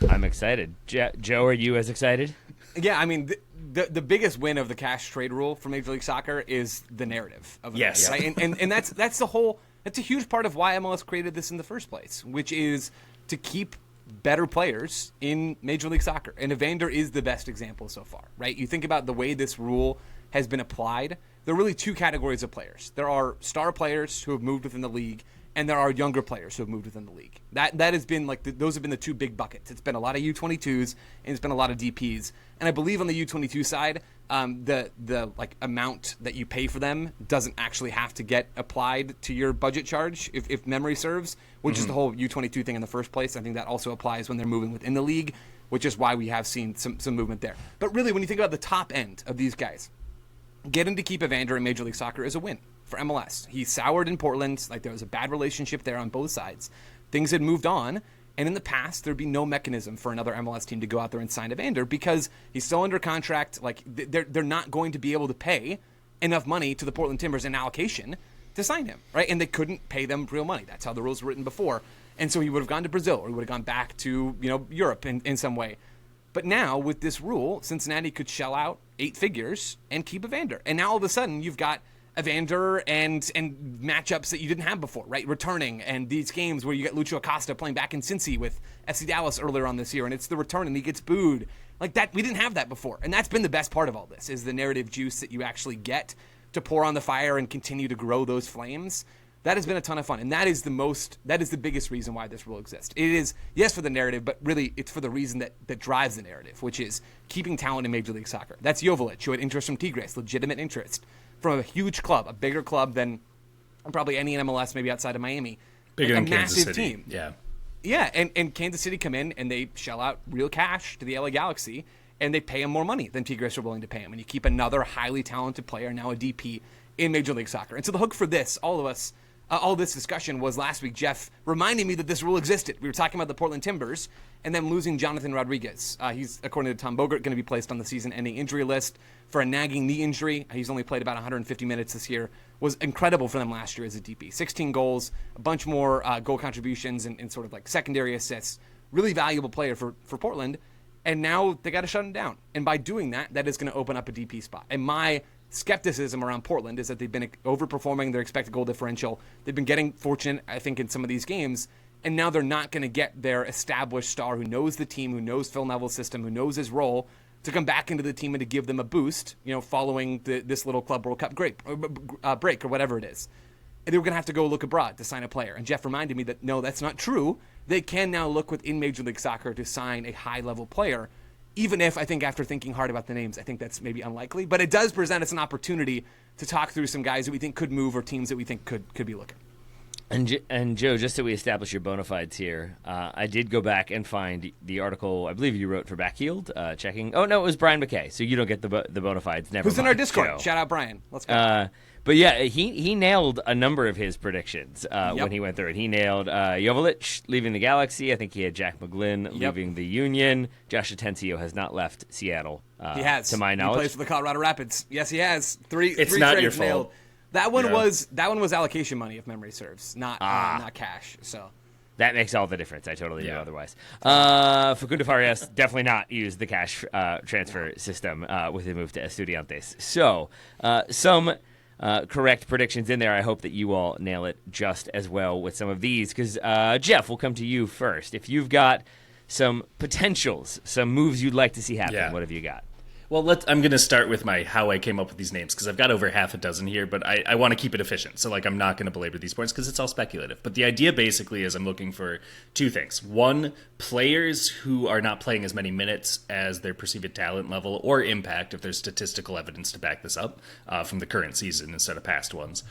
I'm excited. Joe, are you as excited? Yeah, I mean, the biggest win of the cash trade rule for Major League Soccer is the narrative of it. Yes. Right? And that's a huge part of why MLS created this in the first place, which is to keep better players in Major League Soccer. And Evander is the best example so far, right? You think about the way this rule has been applied. There are really two categories of players. There are star players who have moved within the league, and there are younger players who have moved within the league. That has been those have been the two big buckets. It's been a lot of U22s, and it's been a lot of DPs. And I believe on the U22 side, the amount that you pay for them doesn't actually have to get applied to your budget charge, if memory serves, which is the whole U22 thing in the first place. I think that also applies when they're moving within the league, which is why we have seen some movement there. But really, when you think about the top end of these guys, getting to keep Evander in Major League Soccer is a win for MLS. He soured in Portland. There was a bad relationship there on both sides. Things had moved on. And in the past, there'd be no mechanism for another MLS team to go out there and sign Evander because he's still under contract. They're not going to be able to pay enough money to the Portland Timbers in allocation to sign him, right? And they couldn't pay them real money. That's how the rules were written before. And so he would have gone to Brazil, or he would have gone back to Europe in some way. But now with this rule, Cincinnati could shell out 8 figures and keep Evander. And now all of a sudden you've got Evander and matchups that you didn't have before, right? Returning, and these games where you get Lucho Acosta playing back in Cincy with FC Dallas earlier on this year, and it's the return and he gets booed. Like that, we didn't have that before. And that's been the best part of all this, is the narrative juice that you actually get to pour on the fire and continue to grow those flames. That has been a ton of fun, and that is the biggest reason why this rule exists. It is, yes, for the narrative, but really it's for the reason that drives the narrative, which is keeping talent in Major League Soccer. That's Joveljic, who had interest from Tigres, legitimate interest, from a huge club, a bigger club than probably any in MLS, maybe outside of Miami. Bigger than massive Kansas City. Team. Yeah. Yeah, and Kansas City come in and they shell out real cash to the LA Galaxy, and they pay him more money than Tigres are willing to pay him. And you keep another highly talented player, now a DP, in Major League Soccer. And so the hook for this, all this discussion was last week, Jeff reminding me that this rule existed. We were talking about the Portland Timbers and them losing Jonathan Rodriguez. He's, according to Tom Bogert, going to be placed on the season-ending injury list for a nagging knee injury. He's only played about 150 minutes this year. Was incredible for them last year as a DP. 16 goals, a bunch more goal contributions and sort of like secondary assists. Really valuable player for Portland. And now they got to shut him down. And by doing that, that is going to open up a DP spot. And my skepticism around Portland is that they've been overperforming their expected goal differential. They've been getting fortunate, I think, in some of these games, and now they're not going to get their established star who knows the team, who knows Phil Neville's system, who knows his role, to come back into the team and to give them a boost, following this little Club World Cup break or whatever it is. And they were going to have to go look abroad to sign a player. And Jeff reminded me that, no, that's not true. They can now look within Major League Soccer to sign a high-level player, even if I think after thinking hard about the names, I think that's maybe unlikely. But it does present us an opportunity to talk through some guys that we think could move or teams that we think could be looking. And Joe, just so we establish your bona fides here, I did go back and find the article I believe you wrote for Backfield, checking. Oh, no, it was Brian McKay, so you don't get the bona fides. Never Who's mind, in our Discord? Joe. Shout out, Brian. Let's go. But yeah, he nailed a number of his predictions when he went through it. He nailed Joveljic leaving the Galaxy. I think he had Jack McGlynn leaving the Union. Josh Atencio has not left Seattle. He has, to my knowledge. He plays for the Colorado Rapids. Yes, he has. Three not trades your fault. nailed. That one was allocation money, if memory serves, not cash. So that makes all the difference. I totally knew otherwise. Facundo Farias definitely not used the cash transfer system with the move to Estudiantes. So some correct predictions in there. I hope that you all nail it just as well with some of these, because Jeff, we'll come to you first. If you've got some potentials, some moves you'd like to see happen, what have you got? Well, I'm going to start with how I came up with these names, because I've got over half a dozen here, but I want to keep it efficient. So, I'm not going to belabor these points because it's all speculative. But the idea basically is I'm looking for two things. One, players who are not playing as many minutes as their perceived talent level or impact, if there's statistical evidence to back this up, from the current season instead of past ones,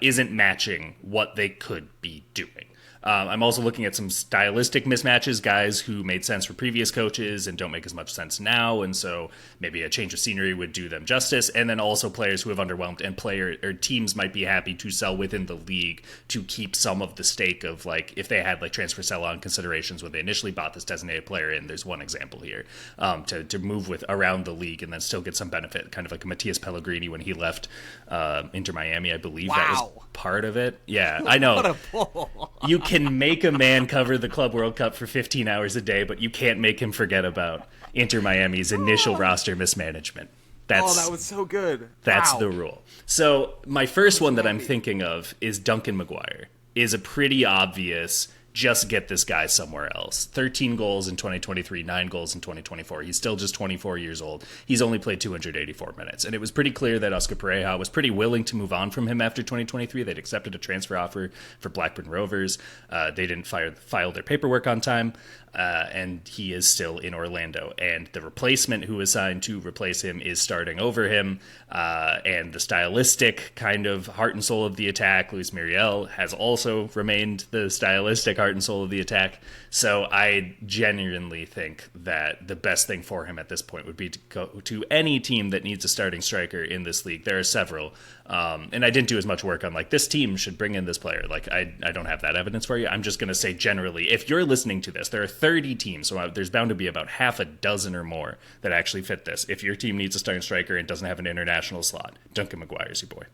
isn't matching what they could be doing. I'm also looking at some stylistic mismatches, guys who made sense for previous coaches and don't make as much sense now, and so maybe a change of scenery would do them justice. And then also players who have underwhelmed, and teams might be happy to sell within the league to keep some of the stake of, if they had transfer sell-on considerations when they initially bought this designated player in. There's one example here, to move with around the league and then still get some benefit, kind of like a Matthias Pellegrini when he left Inter Miami, I believe. Wow. That was part of it. Yeah, I know. What a pull. You can make a man cover the Club World Cup for 15 hours a day, but you can't make him forget about Inter Miami's initial roster mismanagement. That was so good. That's Wow. the rule. So my first one that I'm thinking of is Duncan Maguire. Is a pretty obvious, just get this guy somewhere else. 13 goals in 2023, 9 goals in 2024. He's still just 24 years old. He's only played 284 minutes. And it was pretty clear that Oscar Pereira was pretty willing to move on from him after 2023. They'd accepted a transfer offer for Blackburn Rovers. They didn't file their paperwork on time. And he is still in Orlando. And the replacement who was signed to replace him is starting over him. And the stylistic kind of heart and soul of the attack, Luis Muriel, has also remained the stylistic heart and soul of the attack. So I genuinely think that the best thing for him at this point would be to go to any team that needs a starting striker in this league. There are several. And I didn't do as much work on this team should bring in this player. I don't have that evidence for you. I'm just going to say generally, if you're listening to this, there are 30 teams, so there's bound to be about half a dozen or more that actually fit this. If your team needs a starting striker and doesn't have an international slot, Duncan Maguire's your boy.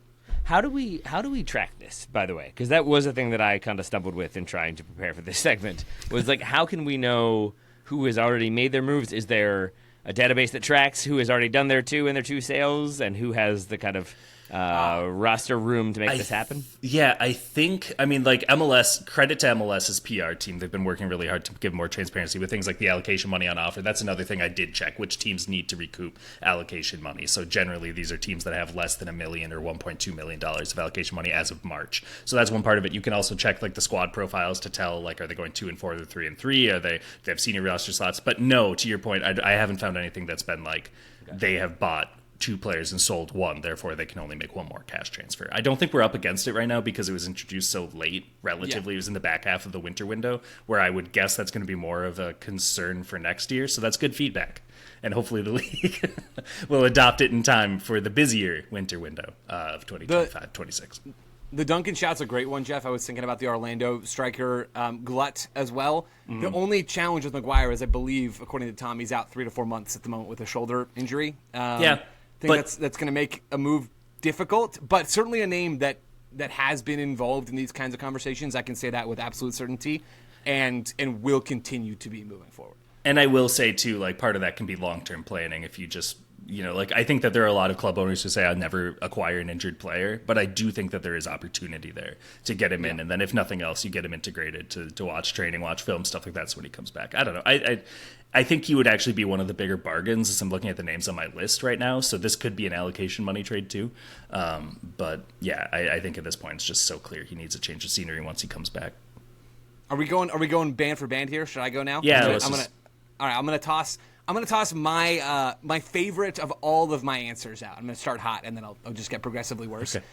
How do we track this, by the way? Because that was a thing that I kind of stumbled with in trying to prepare for this segment. Was how can we know who has already made their moves? Is there a database that tracks who has already done their two sales and who has the kind of roster room to make this happen? Yeah, I think, MLS, credit to MLS's PR team. They've been working really hard to give more transparency with things like the allocation money on offer. That's another thing I did check, which teams need to recoup allocation money. So generally, these are teams that have less than $1 million or $1.2 million of allocation money as of March. So that's one part of it. You can also check the squad profiles to tell, are they going 2-4 or 3-3? Are they have senior roster slots? But no, to your point, I haven't found anything that's been they have bought 2 players and sold 1, therefore they can only make 1 more cash transfer. I don't think we're up against it right now because it was introduced so late, relatively. Yeah. It was in the back half of the winter window, where I would guess that's going to be more of a concern for next year. So that's good feedback. And hopefully the league will adopt it in time for the busier winter window of 2025-26. The Duncan shot's a great one, Jeff. I was thinking about the Orlando striker, Glut, as well. Mm-hmm. The only challenge with Maguire is, I believe, according to Tom, he's out 3 to 4 months at the moment with a shoulder injury. I think that's going to make a move difficult, but certainly a name that has been involved in these kinds of conversations. I can say that with absolute certainty, and will continue to be moving forward. And I will say, too, part of that can be long-term planning if you just, I think that there are a lot of club owners who say, I'll never acquire an injured player, but I do think that there is opportunity there to get him in, and then if nothing else, you get him integrated to watch training, watch film, stuff like that, so when he comes back. I don't know. I think he would actually be one of the bigger bargains as I'm looking at the names on my list right now. So this could be an allocation money trade too. But yeah, I think at this point it's just so clear he needs a change of scenery once he comes back. Are we going band for band here? Should I go now? Yeah. I'm gonna toss my my favorite of all of my answers out. I'm gonna start hot and then I'll just get progressively worse. Okay.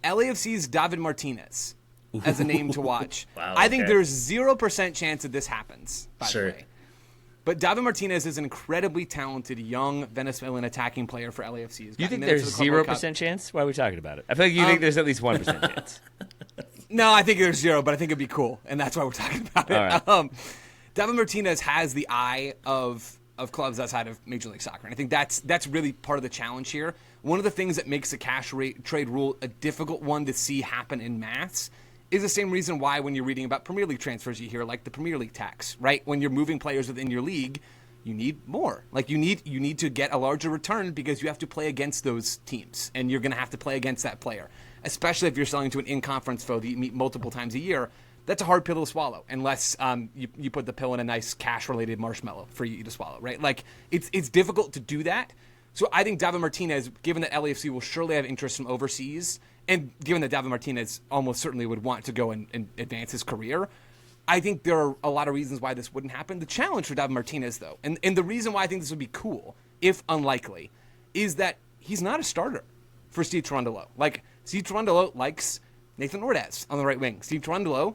LAFC's David Martinez as a name to watch. Wow, I think there's 0% chance that this happens, by the way. But David Martinez is an incredibly talented young Venezuelan attacking player for LAFC. You think there's 0% chance? Why are we talking about it? I feel like you think there's at least 1% chance. No, I think there's 0, but I think it'd be cool, and that's why we're talking about it. All right. David Martinez has the eye of clubs outside of Major League Soccer, and I think that's really part of the challenge here. One of the things that makes the cash trade rule a difficult one to see happen in mass is the same reason why when you're reading about Premier League transfers, you hear the Premier League tax, right? When you're moving players within your league, you need more. You need to get a larger return because you have to play against those teams, and you're going to have to play against that player, especially if you're selling to an in-conference foe that you meet multiple times a year. That's a hard pill to swallow unless you put the pill in a nice cash-related marshmallow for you to swallow, right? It's difficult to do that. So I think David Martinez, given that LAFC will surely have interest from overseas, and given that David Martinez almost certainly would want to go and advance his career, I think there are a lot of reasons why this wouldn't happen. The challenge for David Martinez, though, and the reason why I think this would be cool, if unlikely, is that he's not a starter for Steve Cherundolo. Like, Steve Cherundolo likes Nathan Ordaz on the right wing. Steve Cherundolo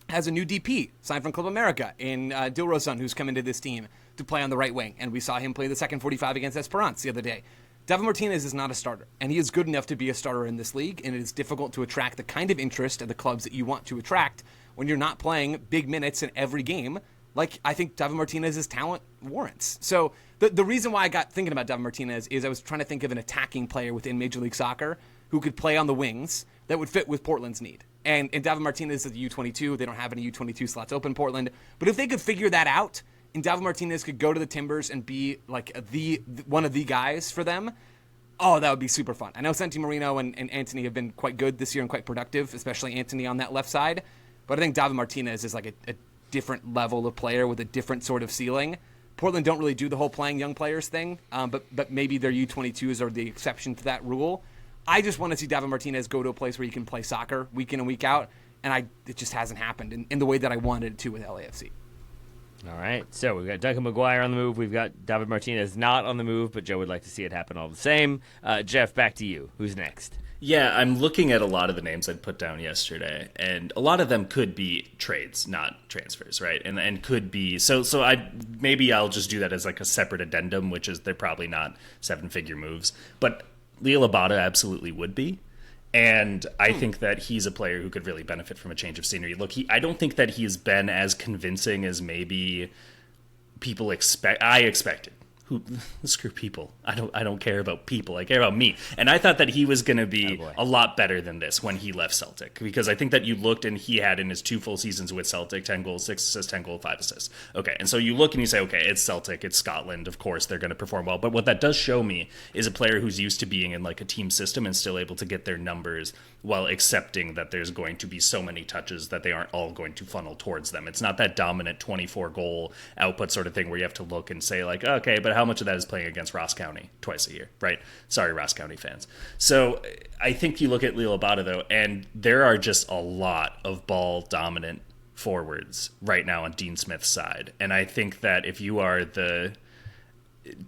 has a new DP signed from Club America in Dilrosun, who's come into this team to play on the right wing. And we saw him play the second 45 against Esperance the other day. David Martinez is not a starter, and he is good enough to be a starter in this league, and it is difficult to attract the kind of interest of the clubs that you want to attract when you're not playing big minutes in every game, like I think David Martinez's talent warrants. So the reason why I got thinking about David Martinez is I was trying to think of an attacking player within Major League Soccer who could play on the wings that would fit with Portland's need. And David Martinez is a U22. They don't have any U22 slots open in Portland. But if they could figure that out, and David Martinez could go to the Timbers and be like one of the guys for them, oh, that would be super fun. I know Santi Marino and Anthony have been quite good this year and quite productive, especially Anthony on that left side. But I think David Martinez is like a different level of player with a different sort of ceiling. Portland don't really do the whole playing young players thing, but maybe their U22s are the exception to that rule. I just want to see David Martinez go to a place where he can play soccer week in and week out, and it just hasn't happened in the way that I wanted it to with LAFC. All right, so we've got Duncan McGuire on the move. We've got David Martinez not on the move, but Joe would like to see it happen all the same. Jeff, back to you. Who's next? Yeah, I'm looking at a lot of the names I'd put down yesterday, and a lot of them could be trades, not transfers, right? And could be so I'll just do that as like a separate addendum, which is they're probably not 7-figure moves, but Leo Labata absolutely would be. And I think that he's a player who could really benefit from a change of scenery. Look, I don't think that he's been as convincing as maybe people expect. I expected. Screw people. I don't care about people. I care about me. And I thought that he was going to be a lot better than this when he left Celtic, because I think that you looked and he had in his 2 full seasons with Celtic 10 goals, 6 assists, 10 goals, 5 assists. Okay, and so you look and you say, okay, it's Celtic, it's Scotland, of course they're going to perform well. But what that does show me is a player who's used to being in like a team system and still able to get their numbers while accepting that there's going to be so many touches that they aren't all going to funnel towards them. It's not that dominant 24 goal output sort of thing where you have to look and say like, okay, but how much of that is playing against Ross County twice a year, right? Sorry, Ross County fans. So I think you look at Leo Labata, though, and there are just a lot of ball-dominant forwards right now on Dean Smith's side. And I think that if you are the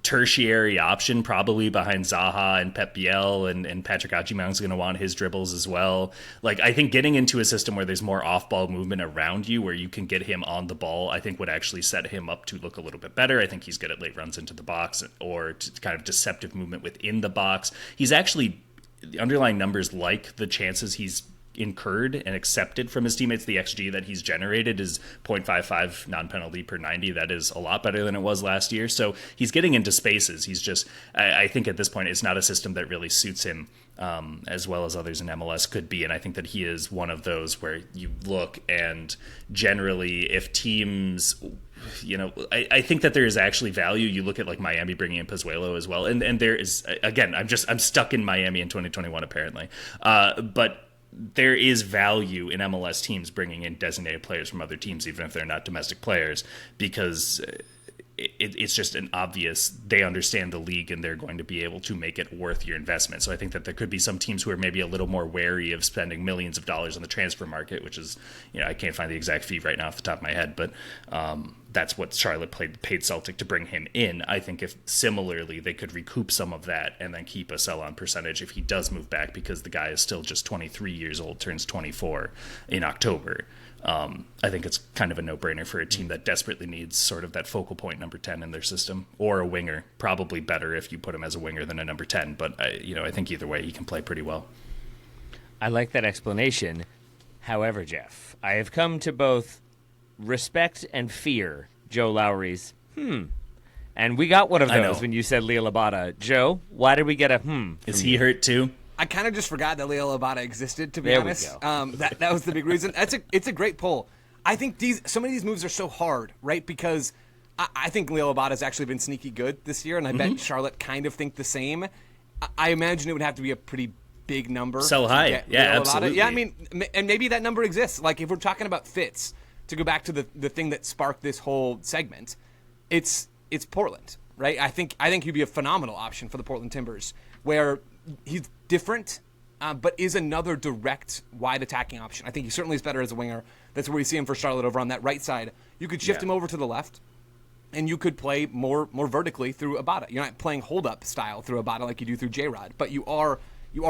tertiary option, probably behind Zaha and Pep Biel, and Patrick Agyemang's going to want his dribbles as well. Like, I think getting into a system where there's more off-ball movement around you, where you can get him on the ball, I think would actually set him up to look a little bit better. I think he's good at late runs into the box or kind of deceptive movement within the box. He's actually, the underlying numbers like the chances he's incurred and accepted from his teammates. The XG that he's generated is 0.55 non-penalty per 90. That is a lot better than it was last year. So he's getting into spaces. He's just, I think at this point, it's not a system that really suits him as well as others in MLS could be. And I think that he is one of those where you look and generally if teams, you know, I think that there is actually value. You look at like Miami bringing in Pozuelo as well. And there is, again, I'm stuck in Miami in 2021 apparently. But there is value in MLS teams bringing in designated players from other teams, even if they're not domestic players, because it's just an obvious, they understand the league and they're going to be able to make it worth your investment. So I think that there could be some teams who are maybe a little more wary of spending millions of dollars on the transfer market, which is, you know, I can't find the exact fee right now off the top of my head, but that's what Charlotte paid Celtic to bring him in. I think if similarly they could recoup some of that and then keep a sell-on percentage if he does move back, because the guy is still just 23 years old, turns 24 in October. I think it's kind of a no-brainer for a team that desperately needs sort of that focal point number 10 in their system, or a winger. Probably better if you put him as a winger than a number 10, but I think either way he can play pretty well. I like that explanation. However, Jeff, I have come to both respect and fear Joe Lowry's and we got one of those when you said Leo Labata. Joe, why did we get a Is he hurt too? I kind of just forgot that Leo Labata existed, to be honest. That was the big reason. It's a great pull. I think so many of these moves are so hard, right? Because I think Leo Labata has actually been sneaky good this year, and I bet Charlotte kind of think the same. I imagine it would have to be a pretty big number. Sell high. Yeah, absolutely. Yeah, I mean, and maybe that number exists. Like, if we're talking about fits, to go back to the thing that sparked this whole segment, it's Portland, right? I think he'd be a phenomenal option for the Portland Timbers, where he's different, but is another direct wide attacking option. I think he certainly is better as a winger. That's where we see him for Charlotte over on that right side. You could shift him over to the left, and you could play more vertically through Abada. You're not playing hold-up style through Abada like you do through J-Rod, but you are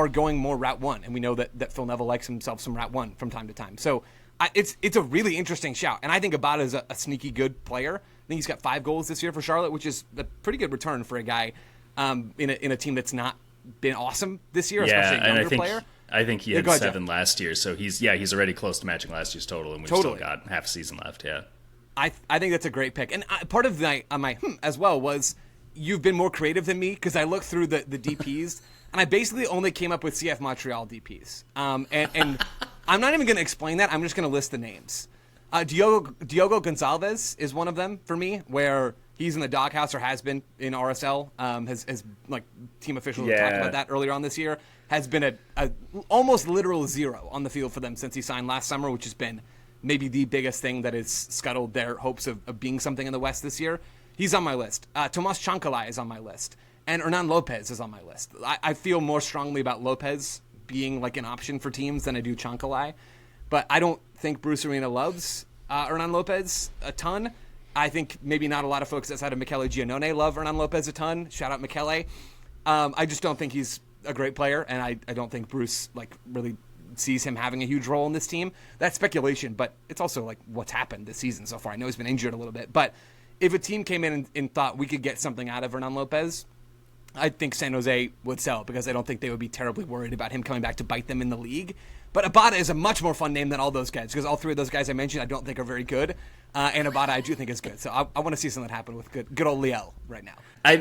going more route one, and we know that Phil Neville likes himself some route one from time to time. So it's a really interesting shout, and I think Abada is a sneaky good player. I think he's got 5 goals this year for Charlotte, which is a pretty good return for a guy in a team that's not been awesome this year, especially a younger player. I think he had 7 last year, so he's already close to matching last year's total, and we've still got half a season left. Yeah, I think that's a great pick, and part of my as well was you've been more creative than me because I looked through the DPs and I basically only came up with CF Montreal DPs, and I'm not even going to explain that. I'm just going to list the names. Diogo Gonçalves is one of them for me, where he's in the doghouse or has been in RSL. Has like team officials have talked about that earlier on this year. Has been a almost literal zero on the field for them since he signed last summer, which has been maybe the biggest thing that has scuttled their hopes of being something in the West this year. He's on my list. Tomas Chancalay is on my list. And Hernan Lopez is on my list. I feel more strongly about Lopez being like an option for teams than I do Chancalay. But I don't think Bruce Arena loves Hernan Lopez a ton. I think maybe not a lot of folks outside of Michele Giannone love Hernan Lopez a ton. Shout out Michele. I just don't think he's a great player, and I don't think Bruce like really sees him having a huge role in this team. That's speculation, but it's also like what's happened this season so far. I know he's been injured a little bit, but if a team came in and thought we could get something out of Hernan Lopez, I think San Jose would sell because I don't think they would be terribly worried about him coming back to bite them in the league. But Abada is a much more fun name than all those guys because all 3 of those guys I mentioned I don't think are very good. And Abada I do think is good. So I want to see something happen with good old Liel right now. I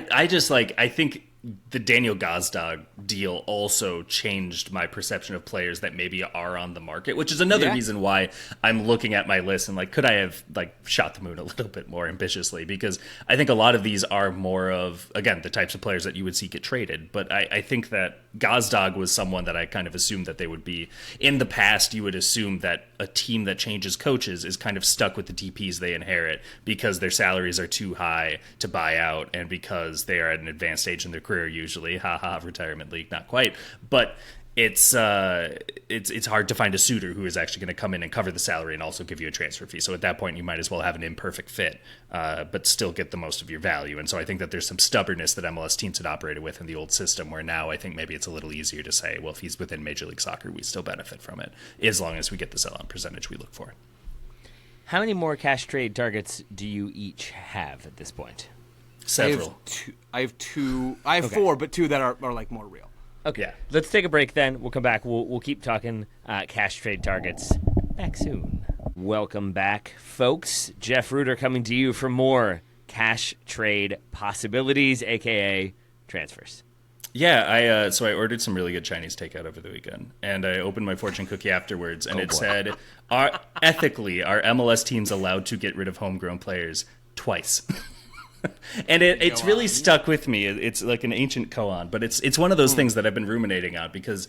think the Daniel Gazdag deal also changed my perception of players that maybe are on the market, which is another reason why I'm looking at my list and like, could I have like shot the moon a little bit more ambitiously? Because I think a lot of these are more of, again, the types of players that you would see get traded. But I think that Gazdag was someone that I kind of assumed that they would be. In the past, you would assume that a team that changes coaches is kind of stuck with the DPs they inherit because their salaries are too high to buy out and because they are at an advanced stage in their career usually. Retirement league, not quite. But it's hard to find a suitor who is actually going to come in and cover the salary and also give you a transfer fee. So at that point, you might as well have an imperfect fit, but still get the most of your value. And so I think that there's some stubbornness that MLS teams had operated with in the old system, where now I think maybe it's a little easier to say, well, if he's within Major League Soccer, we still benefit from it, as long as we get the sell-on percentage we look for. How many more cash trade targets do you each have at this point? Several. I have 2. I have 4, but 2 that are like more real. Okay, let's take a break then. We'll come back. We'll keep talking cash trade targets back soon. Welcome back, folks. Jeff Ruder coming to you for more cash trade possibilities, a.k.a. transfers. Yeah, so I ordered some really good Chinese takeout over the weekend, and I opened my fortune cookie afterwards, and said, ethically, are MLS teams allowed to get rid of homegrown players twice? And it's really stuck with me. It's like an ancient koan, but it's one of those things that I've been ruminating on because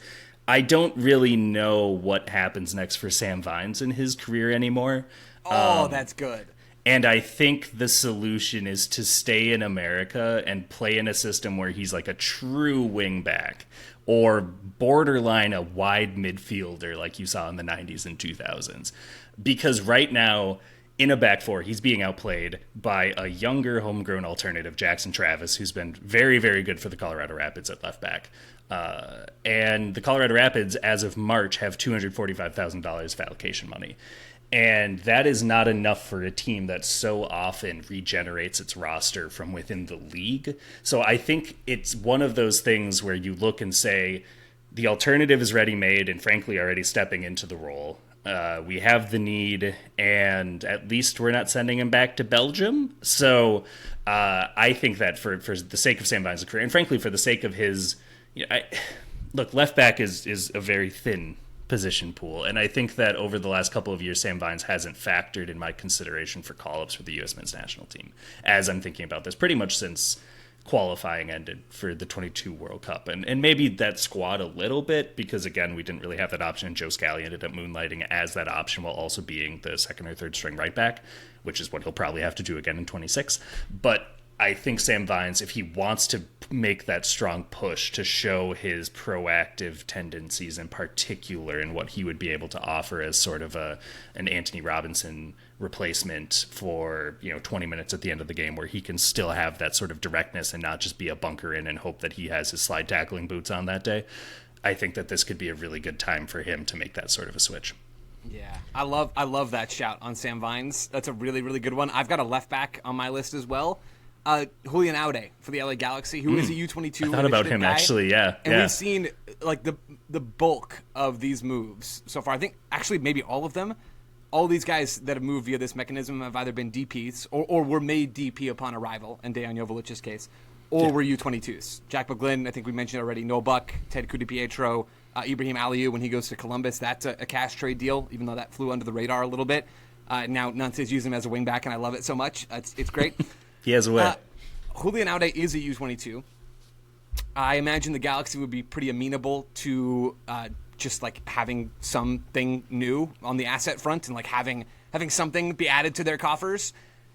I don't really know what happens next for Sam Vines in his career anymore. That's good. And I think the solution is to stay in America and play in a system where he's like a true wing back or borderline a wide midfielder like you saw in the 90s and 2000s. Because right now, in a back 4, he's being outplayed by a younger homegrown alternative, Jackson Travis, who's been very, very good for the Colorado Rapids at left back. And the Colorado Rapids, as of March, have $245,000 of allocation money. And that is not enough for a team that so often regenerates its roster from within the league. So I think it's one of those things where you look and say, the alternative is ready-made and frankly already stepping into the role. We have the need, and at least we're not sending him back to Belgium. So I think that for the sake of Sam Vines' career, and frankly for the sake of his, look, left back is a very thin position pool, and I think that over the last couple of years, Sam Vines hasn't factored in my consideration for call-ups for the U.S. men's national team, as I'm thinking about this pretty much since qualifying ended for the 22 World Cup. And maybe that squad a little bit, because again, we didn't really have that option, and Joe Scally ended up moonlighting as that option while also being the second or third string right back, which is what he'll probably have to do again in 26. But I think Sam Vines, if he wants to make that strong push to show his proactive tendencies in particular and what he would be able to offer as sort of an Anthony Robinson replacement for 20 minutes at the end of the game, where he can still have that sort of directness and not just be a bunker in and hope that he has his slide tackling boots on that day. I think that this could be a really good time for him to make that sort of a switch. Yeah, I love that shout on Sam Vines. That's a really, really good one. I've got a left back on my list as well. Julian Aude for the LA Galaxy, who is a U22. I thought about him, guy. actually, yeah. And we've seen like the bulk of these moves so far. I think actually maybe all of them. All these guys that have moved via this mechanism have either been DPs or were made DP upon arrival, in Dejan Jovelic's case, or were U22s. Jack McGlynn, I think we mentioned already, Noah Buck, Ted Kudipietro, Ibrahim Aliou when he goes to Columbus. That's a cash trade deal, even though that flew under the radar a little bit. Now Nantes use him as a wingback, and I love it so much. It's great. He has a way. Julian Aude is a U22. I imagine the Galaxy would be pretty amenable to just like having something new on the asset front and like having something be added to their coffers.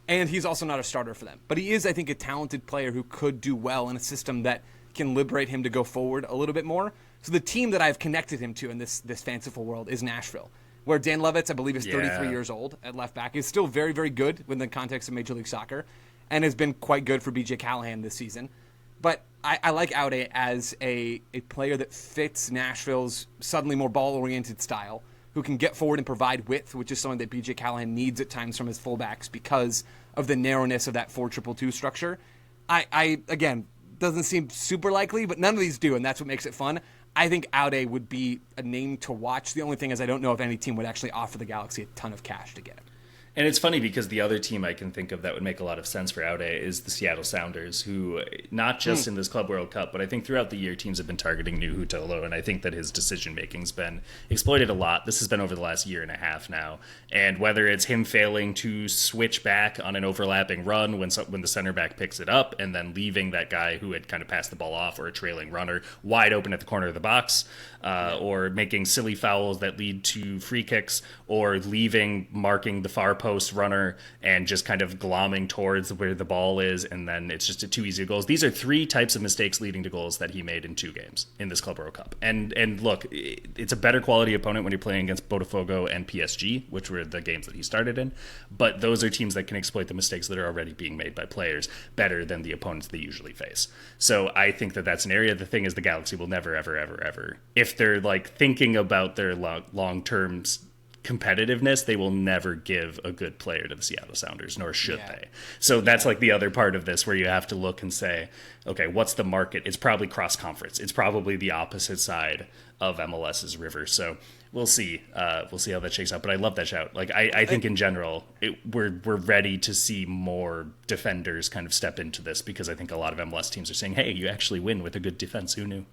And he's also not a starter for them. But he is, I think, a talented player who could do well in a system that can liberate him to go forward a little bit more. So the team that I've connected him to in this fanciful world is Nashville, where Dan Levitz, I believe, is 33 years old at left back. He's still very, very good within the context of Major League Soccer and has been quite good for BJ Callahan this season. But I like Aude as a player that fits Nashville's suddenly more ball-oriented style, who can get forward and provide width, which is something that BJ Callahan needs at times from his fullbacks because of the narrowness of that 4-2-2 structure. I again, doesn't seem super likely, but none of these do, and that's what makes it fun. I think Aude would be a name to watch. The only thing is I don't know if any team would actually offer the Galaxy a ton of cash to get him. And it's funny because the other team I can think of that would make a lot of sense for Aude is the Seattle Sounders, who not just in this Club World Cup, but I think throughout the year teams have been targeting Nuhu Tolo, and I think that his decision-making's been exploited a lot. This has been over the last year and a half now. And whether it's him failing to switch back on an overlapping run when the center back picks it up and then leaving that guy who had kind of passed the ball off or a trailing runner wide open at the corner of the box, or making silly fouls that lead to free kicks, or marking the far post runner and just kind of glomming towards where the ball is, and then it's just too easy goals. These are three types of mistakes leading to goals that he made in 2 games in this Club World Cup. And look, it's a better quality opponent when you're playing against Botafogo and PSG, which were the games that he started in, but those are teams that can exploit the mistakes that are already being made by players better than the opponents they usually face. So I think that that's an area. The thing is, the Galaxy will never, ever, ever, ever, if they're like thinking about their long-term competitiveness, they will never give a good player to the Seattle Sounders, nor should they. So that's like the other part of this where you have to look and say, okay, what's the market? It's probably cross-conference. It's probably the opposite side of MLS's river. So we'll see. We'll see how that shakes out. But I love that shout. Like I think in general, we're ready to see more defenders kind of step into this, because I think a lot of MLS teams are saying, hey, you actually win with a good defense. Who knew?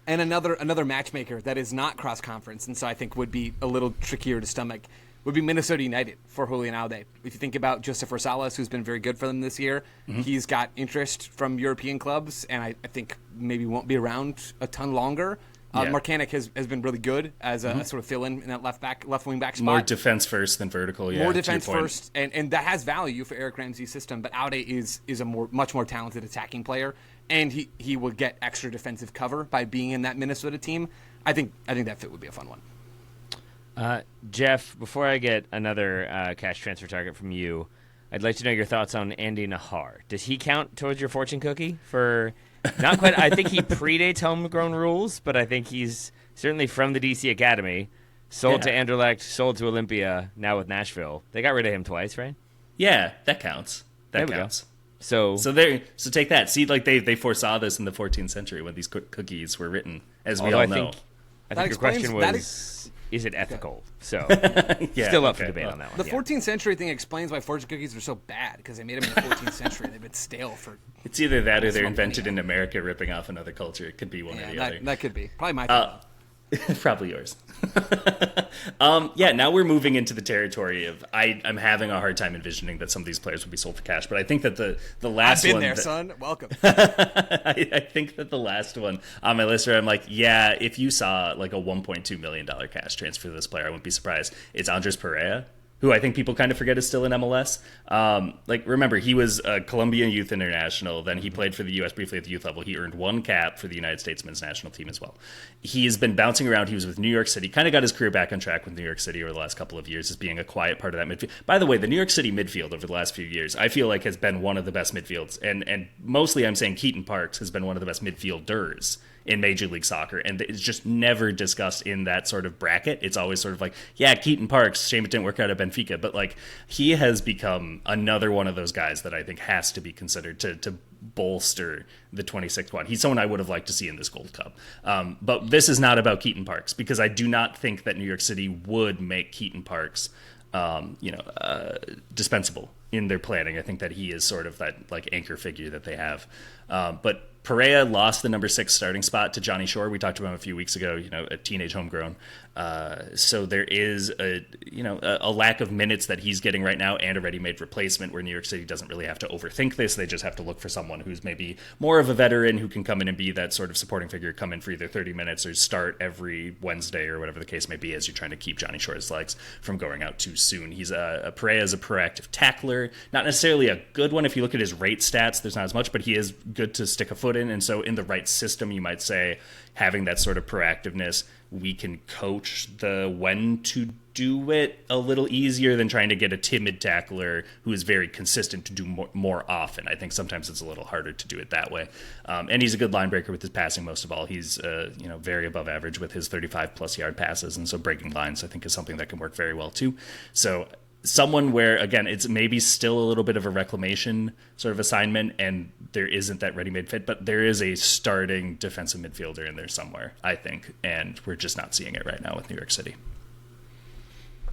And another matchmaker that is not cross-conference, and so I think would be a little trickier to stomach, would be Minnesota United for Julian Aude. If you think about Josef Rosales, who's been very good for them this year, he's got interest from European clubs, and I think maybe won't be around a ton longer. Marcanic has been really good as a sort of fill-in that left wing back spot. More defense first than vertical, More defense first, and that has value for Eric Ramsey's system, but Aude is a much more talented attacking player, and he will get extra defensive cover by being in that Minnesota team. I think that fit would be a fun one. Jeff, before I get another cash transfer target from you, I'd like to know your thoughts on Andy Nahar. Does he count towards your fortune cookie? For not quite. I think he predates homegrown rules, but I think he's certainly from the DC Academy. Sold to Anderlecht, sold to Olympia, now with Nashville. They got rid of him twice, right? Yeah, that counts. That counts. So take that. See, like they foresaw this in the 14th century when these cookies were written, as we all know. I think your question was, is it ethical? So still up for debate on that one. The 14th century thing explains why fortune cookies are so bad, because they made them in the 14th century. They've been stale for... It's either that or they're invented in America, ripping off another culture. It could be one or the other. That could be. Probably my fault. Probably yours. Now we're moving into the territory of I'm having a hard time envisioning that some of these players would be sold for cash, but I think that the last one... I've been there, son. Welcome. I think that the last one on my list where I'm like, if you saw like a $1.2 million cash transfer for this player, I wouldn't be surprised. It's Andres Pereira who I think people kind of forget is still in MLS. Remember, he was a Colombian youth international. Then he played for the U.S. briefly at the youth level. He earned 1 cap for the United States men's national team as well. He has been bouncing around. He was with New York City, kind of got his career back on track with New York City over the last couple of years as being a quiet part of that midfield. By the way, the New York City midfield over the last few years, I feel like has been one of the best midfields. And mostly I'm saying Keaton Parks has been one of the best midfielders in Major League Soccer, and it's just never discussed in that sort of bracket. It's always sort of like, yeah, Keaton Parks, shame it didn't work out at Benfica, but like he has become another one of those guys that I think has to be considered to bolster the 26th squad. He's someone I would have liked to see in this Gold Cup. But this is not about Keaton Parks, because I do not think that New York City would make Keaton Parks dispensable in their planning. I think that he is sort of that like anchor figure that they have. But Perea lost the number 6 starting spot to Johnny Shore. We talked about him a few weeks ago, a teenage homegrown. So there is a lack of minutes that he's getting right now, and a ready-made replacement where New York City doesn't really have to overthink this. They just have to look for someone who's maybe more of a veteran who can come in and be that sort of supporting figure, come in for either 30 minutes or start every Wednesday or whatever the case may be, as you're trying to keep Johnny Shore's legs from going out too soon. Perea is a proactive tackler, not necessarily a good one. If you look at his rate stats, there's not as much, but he is good to stick a foot in. And so in the right system, you might say, having that sort of proactiveness, we can coach the when to do it a little easier than trying to get a timid tackler who is very consistent to do more often. I think sometimes it's a little harder to do it that way. And he's a good line breaker with his passing most of all. He's very above average with his 35-plus yard passes, and so breaking lines I think is something that can work very well too. So someone where, again, it's maybe still a little bit of a reclamation sort of assignment, and there isn't that ready-made fit, but there is a starting defensive midfielder in there somewhere, I think, and we're just not seeing it right now with New York City.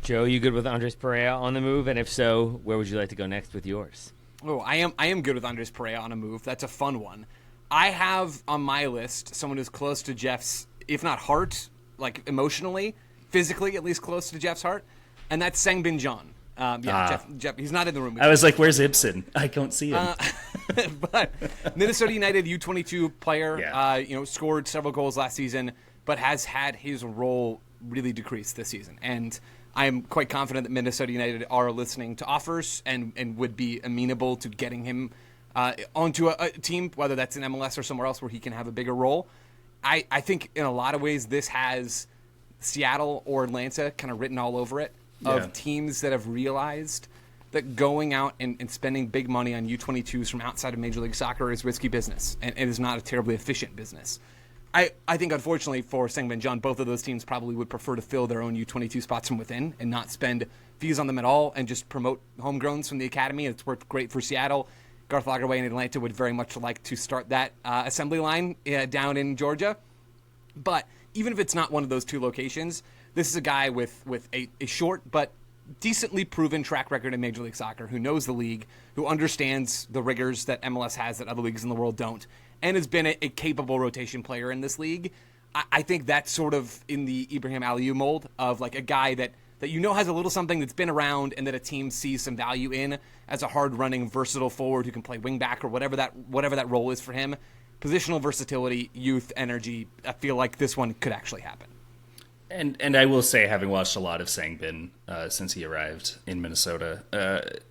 Joe, you good with Andres Perea on the move? And if so, where would you like to go next with yours? Oh, I am good with Andres Perea on a move. That's a fun one. I have on my list someone who's close to Jeff's, if not heart, like emotionally, physically at least close to Jeff's heart, and that's Sangbin John. Jeff, he's not in the room. I was like, where's Ibsen? I don't see him. But Minnesota United U22 player, scored several goals last season, but has had his role really decrease this season. And I'm quite confident that Minnesota United are listening to offers and would be amenable to getting him onto a team, whether that's in MLS or somewhere else where he can have a bigger role. I think in a lot of ways this has Seattle or Atlanta kind of written all over it, of teams that have realized that going out and spending big money on U22s from outside of Major League Soccer is risky business and is not a terribly efficient business. I think, unfortunately, for Sangbin John, both of those teams probably would prefer to fill their own U22 spots from within and not spend fees on them at all and just promote homegrowns from the academy. It's worked great for Seattle. Garth Lagerwey in Atlanta would very much like to start that assembly line down in Georgia. But even if it's not one of those two locations, this is a guy with a short but decently proven track record in Major League Soccer, who knows the league, who understands the rigors that MLS has that other leagues in the world don't, and has been a capable rotation player in this league. I think that's sort of in the Ibrahim Aliou mold of like a guy that has a little something that's been around and that a team sees some value in as a hard-running, versatile forward who can play wing-back or whatever that role is for him. Positional versatility, youth, energy, I feel like this one could actually happen. And I will say, having watched a lot of Sangbin since he arrived in Minnesota,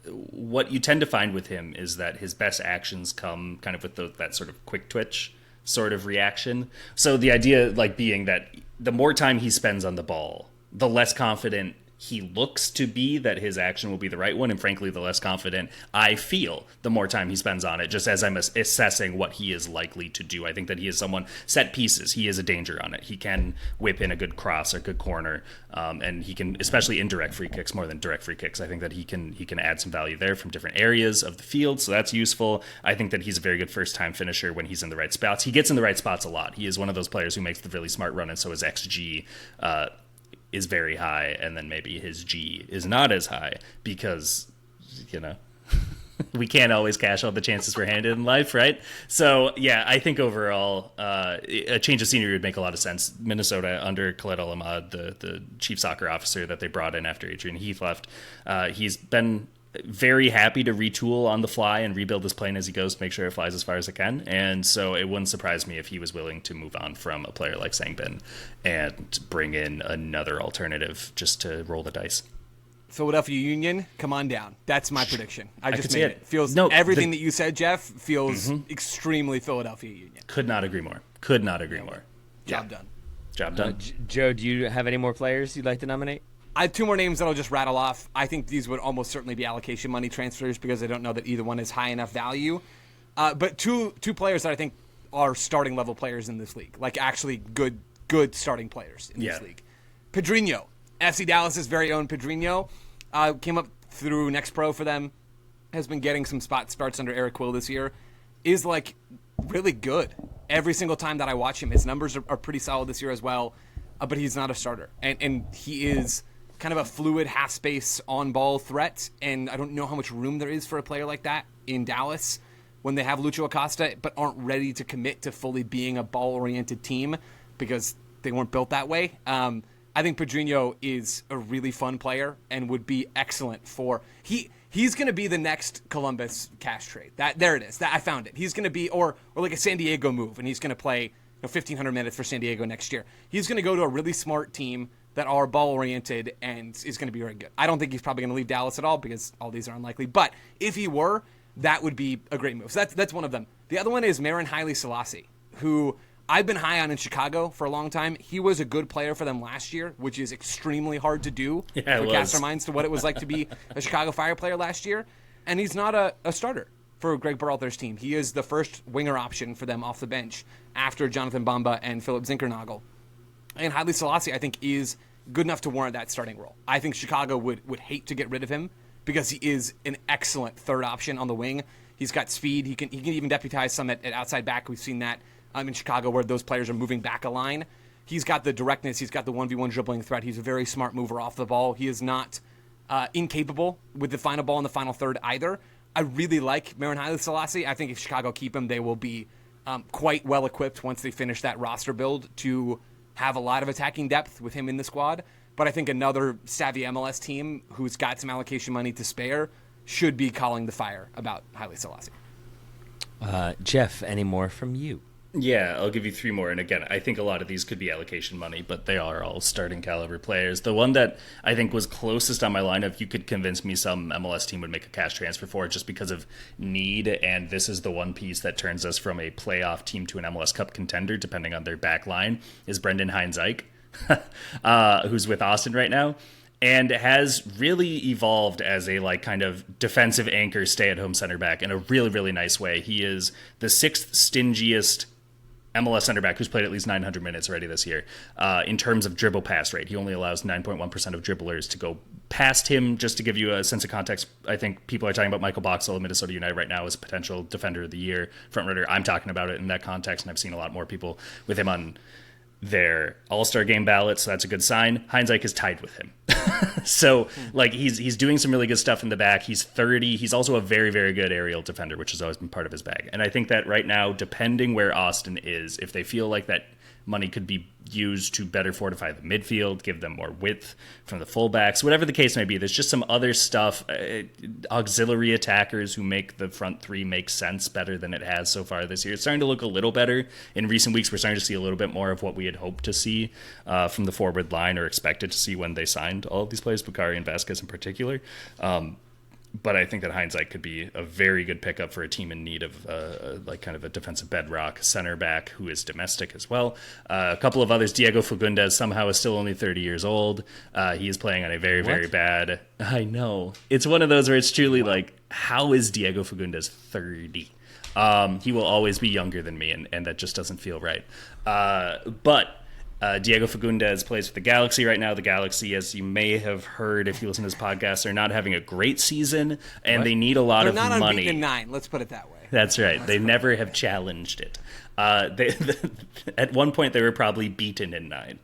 what you tend to find with him is that his best actions come kind of with that sort of quick twitch sort of reaction. So the idea being that the more time he spends on the ball, the less confident he looks to be that his action will be the right one, and frankly, the less confident I feel the more time he spends on it, just as I'm assessing what he is likely to do. I think that he is someone, set pieces, he is a danger on it. He can whip in a good cross or good corner, and he can, especially indirect free kicks more than direct free kicks, I think that he can add some value there from different areas of the field, so that's useful. I think that he's a very good first-time finisher when he's in the right spots. He gets in the right spots a lot. He is one of those players who makes the really smart run, and so his XG is very high, and then maybe his G is not as high because, we can't always cash all the chances we're handed in life, right? So, yeah, I think overall, a change of scenery would make a lot of sense. Minnesota, under Khaled Al-Ahmad, the chief soccer officer that they brought in after Adrian Heath left, he's been very happy to retool on the fly and rebuild his plane as he goes to make sure it flies as far as it can. And so it wouldn't surprise me if he was willing to move on from a player like Sangbin and bring in another alternative just to roll the dice. Philadelphia Union, come on down. That's my prediction. I just see made it. it. Feels everything that you said, Jeff, feels extremely Philadelphia Union. Could not agree more. Job done. Job done. Joe, do you have any more players you'd like to nominate? I have two more names that I'll just rattle off. I think these would almost certainly be allocation money transfers because I don't know that either one is high enough value. But two players that I think are starting level players in this league, like actually good starting players in this league. Pedrinho, FC Dallas's very own Pedrinho, came up through Next Pro for them, has been getting some spot starts under Eric Quill this year, is like really good. Every single time that I watch him, his numbers are pretty solid this year as well, but he's not a starter. And he is kind of a fluid half-space on-ball threat, and I don't know how much room there is for a player like that in Dallas when they have Lucho Acosta, but aren't ready to commit to fully being a ball-oriented team because they weren't built that way. I think Pedrinho is a really fun player and would be excellent for... He's going to be the next Columbus cash trade. There it is. I found it. He's going to be... Or like a San Diego move, and he's going to play 1,500 minutes for San Diego next year. He's going to go to a really smart team that are ball-oriented and is going to be very good. I don't think he's probably going to leave Dallas at all because all these are unlikely. But if he were, that would be a great move. So that's one of them. The other one is Marin Haile Selassie, who I've been high on in Chicago for a long time. He was a good player for them last year, which is extremely hard to do. Yeah, to cast our minds to what it was like to be a Chicago Fire player last year. And he's not a starter for Greg Berhalter's team. He is the first winger option for them off the bench after Jonathan Bamba and Philip Zinkernagel. And Haile Selassie, I think, is good enough to warrant that starting role. I think Chicago would hate to get rid of him because he is an excellent third option on the wing. He's got speed. He can even deputize some at outside back. We've seen that in Chicago where those players are moving back a line. He's got the directness. He's got the 1v1 dribbling threat. He's a very smart mover off the ball. He is not incapable with the final ball in the final third either. I really like Marin Haile Selassie. I think if Chicago keep him, they will be quite well equipped once they finish that roster build to have a lot of attacking depth with him in the squad. But I think another savvy MLS team who's got some allocation money to spare should be calling the fire about Haile Selassie. Jeff, any more from you? Yeah, I'll give you three more. And again, I think a lot of these could be allocation money, but they are all starting caliber players. The one that I think was closest on my lineup, you could convince me some MLS team would make a cash transfer for just because of need. And this is the one piece that turns us from a playoff team to an MLS Cup contender, depending on their back line, is Brendan Hines-Ike, who's with Austin right now, and has really evolved as a like kind of defensive anchor, stay-at-home center back in a really, really nice way. He is the sixth stingiest MLS center back who's played at least 900 minutes already this year. In terms of dribble pass rate, he only allows 9.1% of dribblers to go past him. Just to give you a sense of context, I think people are talking about Michael Boxall of Minnesota United right now as a potential defender of the year frontrunner. I'm talking about it in that context, and I've seen a lot more people with him on their All-Star game ballot, so that's a good sign. Hines-Ike is tied with him. So, like, he's doing some really good stuff in the back. He's 30. He's also a very, very good aerial defender, which has always been part of his bag. And I think that right now, depending where Austin is, if they feel like that money could be used to better fortify the midfield, give them more width from the fullbacks, whatever the case may be, there's just some other stuff, auxiliary attackers who make the front three make sense better than it has so far this year. It's starting to look a little better. In recent weeks, we're starting to see a little bit more of what we had hoped to see from the forward line or expected to see when they signed all of these players, Bukhari and Vasquez in particular. But I think that Hines-Ike could be a very good pickup for a team in need of like kind of a defensive bedrock center back who is domestic as well. A couple of others, Diego Fagundes somehow is still only 30 years old. He is playing on a very, very bad... I know. It's one of those where it's truly like, how is Diego Fagundes 30? He will always be younger than me, and that just doesn't feel right. But... Diego Fagundes plays for the Galaxy right now. The Galaxy, as you may have heard if you listen to this podcast, are not having a great season, and they need a lot of money. They're not unbeaten in 9, let's put it that way. That's right. They never have challenged it. At one point, they were probably beaten in 9.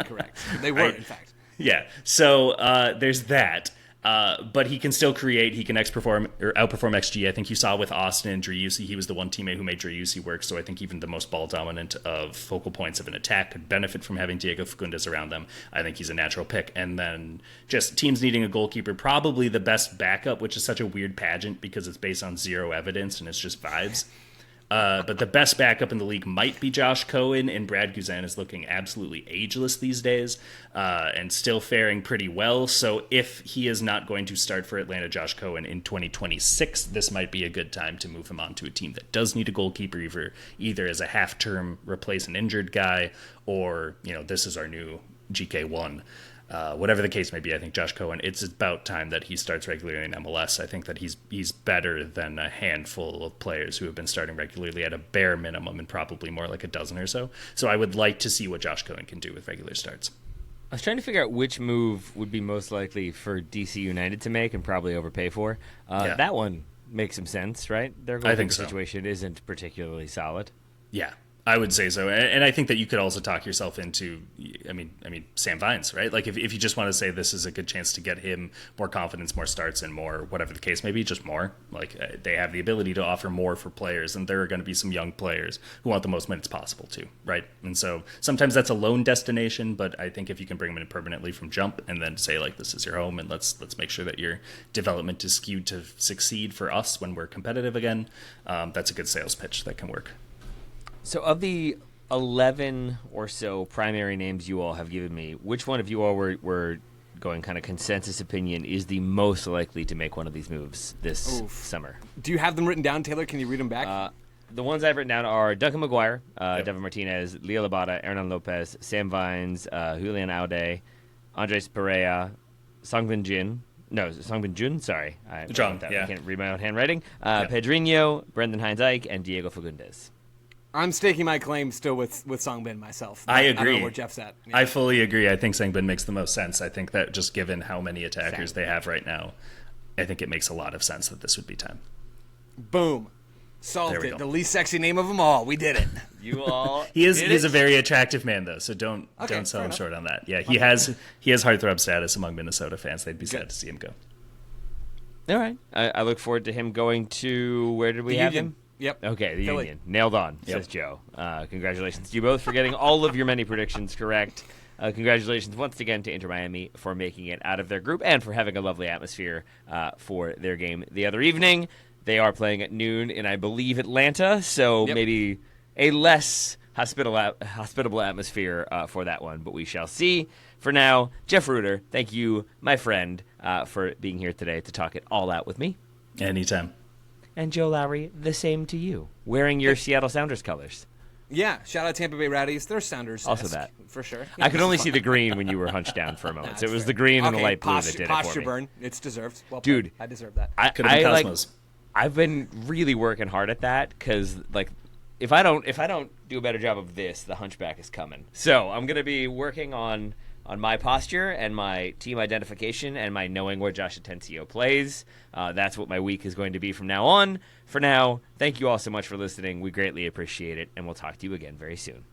Correct. They were, in fact. Yeah. So there's that. But he can still create. He can outperform XG. I think you saw with Austin and Driussi, he was the one teammate who made Driussi work. So I think even the most ball dominant of focal points of an attack could benefit from having Diego Fagundes around them. I think he's a natural pick. And then just teams needing a goalkeeper, probably the best backup, which is such a weird pageant because it's based on zero evidence and it's just vibes. But the best backup in the league might be Josh Cohen, and Brad Guzan is looking absolutely ageless these days and still faring pretty well. So if he is not going to start for Atlanta, Josh Cohen, in 2026, this might be a good time to move him on to a team that does need a goalkeeper, either as a half-term replace an injured guy, or, this is our new GK1. Whatever the case may be, I think Josh Cohen, it's about time that he starts regularly in MLS. I think that he's better than a handful of players who have been starting regularly at a bare minimum, and probably more like a dozen or so. So I would like to see what Josh Cohen can do with regular starts. I was trying to figure out which move would be most likely for DC United to make and probably overpay for. That one makes some sense, right? Their goalkeeper situation isn't particularly solid. Yeah, I would say so. And I think that you could also talk yourself into, I mean, Sam Vines, right? Like if you just want to say this is a good chance to get him more confidence, more starts, and more, whatever the case may be, just more. Like they have the ability to offer more for players, and there are going to be some young players who want the most minutes possible too, right? And so sometimes that's a lone destination, but I think if you can bring them in permanently from jump and then say like this is your home and let's make sure that your development is skewed to succeed for us when we're competitive again, that's a good sales pitch that can work. So of the 11 or so primary names you all have given me, which one of you all were going kind of consensus opinion is the most likely to make one of these moves this summer? Do you have them written down, Taylor? Can you read them back? The ones I've written down are Duncan McGuire, Devin Martinez, Leo Labata, Hernan Lopez, Sam Vines, Julian Aude, Andres Perea, Songbin Jun, sorry. I can't read my own handwriting. Pedrinho, Brendan Hines-Ike, and Diego Fagundes. I'm staking my claim still with Songbin myself. I agree. I don't know where Jeff's at. Yeah. I fully agree. I think Songbin makes the most sense. I think that just given how many attackers they have right now, I think it makes a lot of sense that this would be time. Boom. Solved it. The least sexy name of them all. We did it. You all He's a very attractive man, though, so don't sell him short on that. Yeah, he has heartthrob status among Minnesota fans. They'd be sad to see him go. All right. I look forward to him going to, where did we have him? Yep. Okay, the Union. Nailed on, says Joe. Congratulations to you both for getting all of your many predictions correct. Congratulations once again to Inter Miami for making it out of their group and for having a lovely atmosphere for their game the other evening. They are playing at noon in, I believe, Atlanta, so maybe a less hospitable atmosphere for that one, but we shall see. For now, Jeff Reuter, thank you, my friend, for being here today to talk it all out with me. Anytime. And Joe Lowry, the same to you, wearing your Seattle Sounders colors. Yeah, shout out Tampa Bay Rowdies. They're Sounders. Also that. For sure. I could only see the green when you were hunched down for a moment. So it was the green and the light blue that did it for me. Posture burn. It's deserved. Well Dude. played. I deserve that. Could have been Cosmos. I've been really working hard at that because, if I don't do a better job of this, the hunchback is coming. So I'm going to be working on my posture and my team identification and my knowing where Josh Atencio plays. That's what my week is going to be from now on. For now, thank you all so much for listening. We greatly appreciate it, and we'll talk to you again very soon.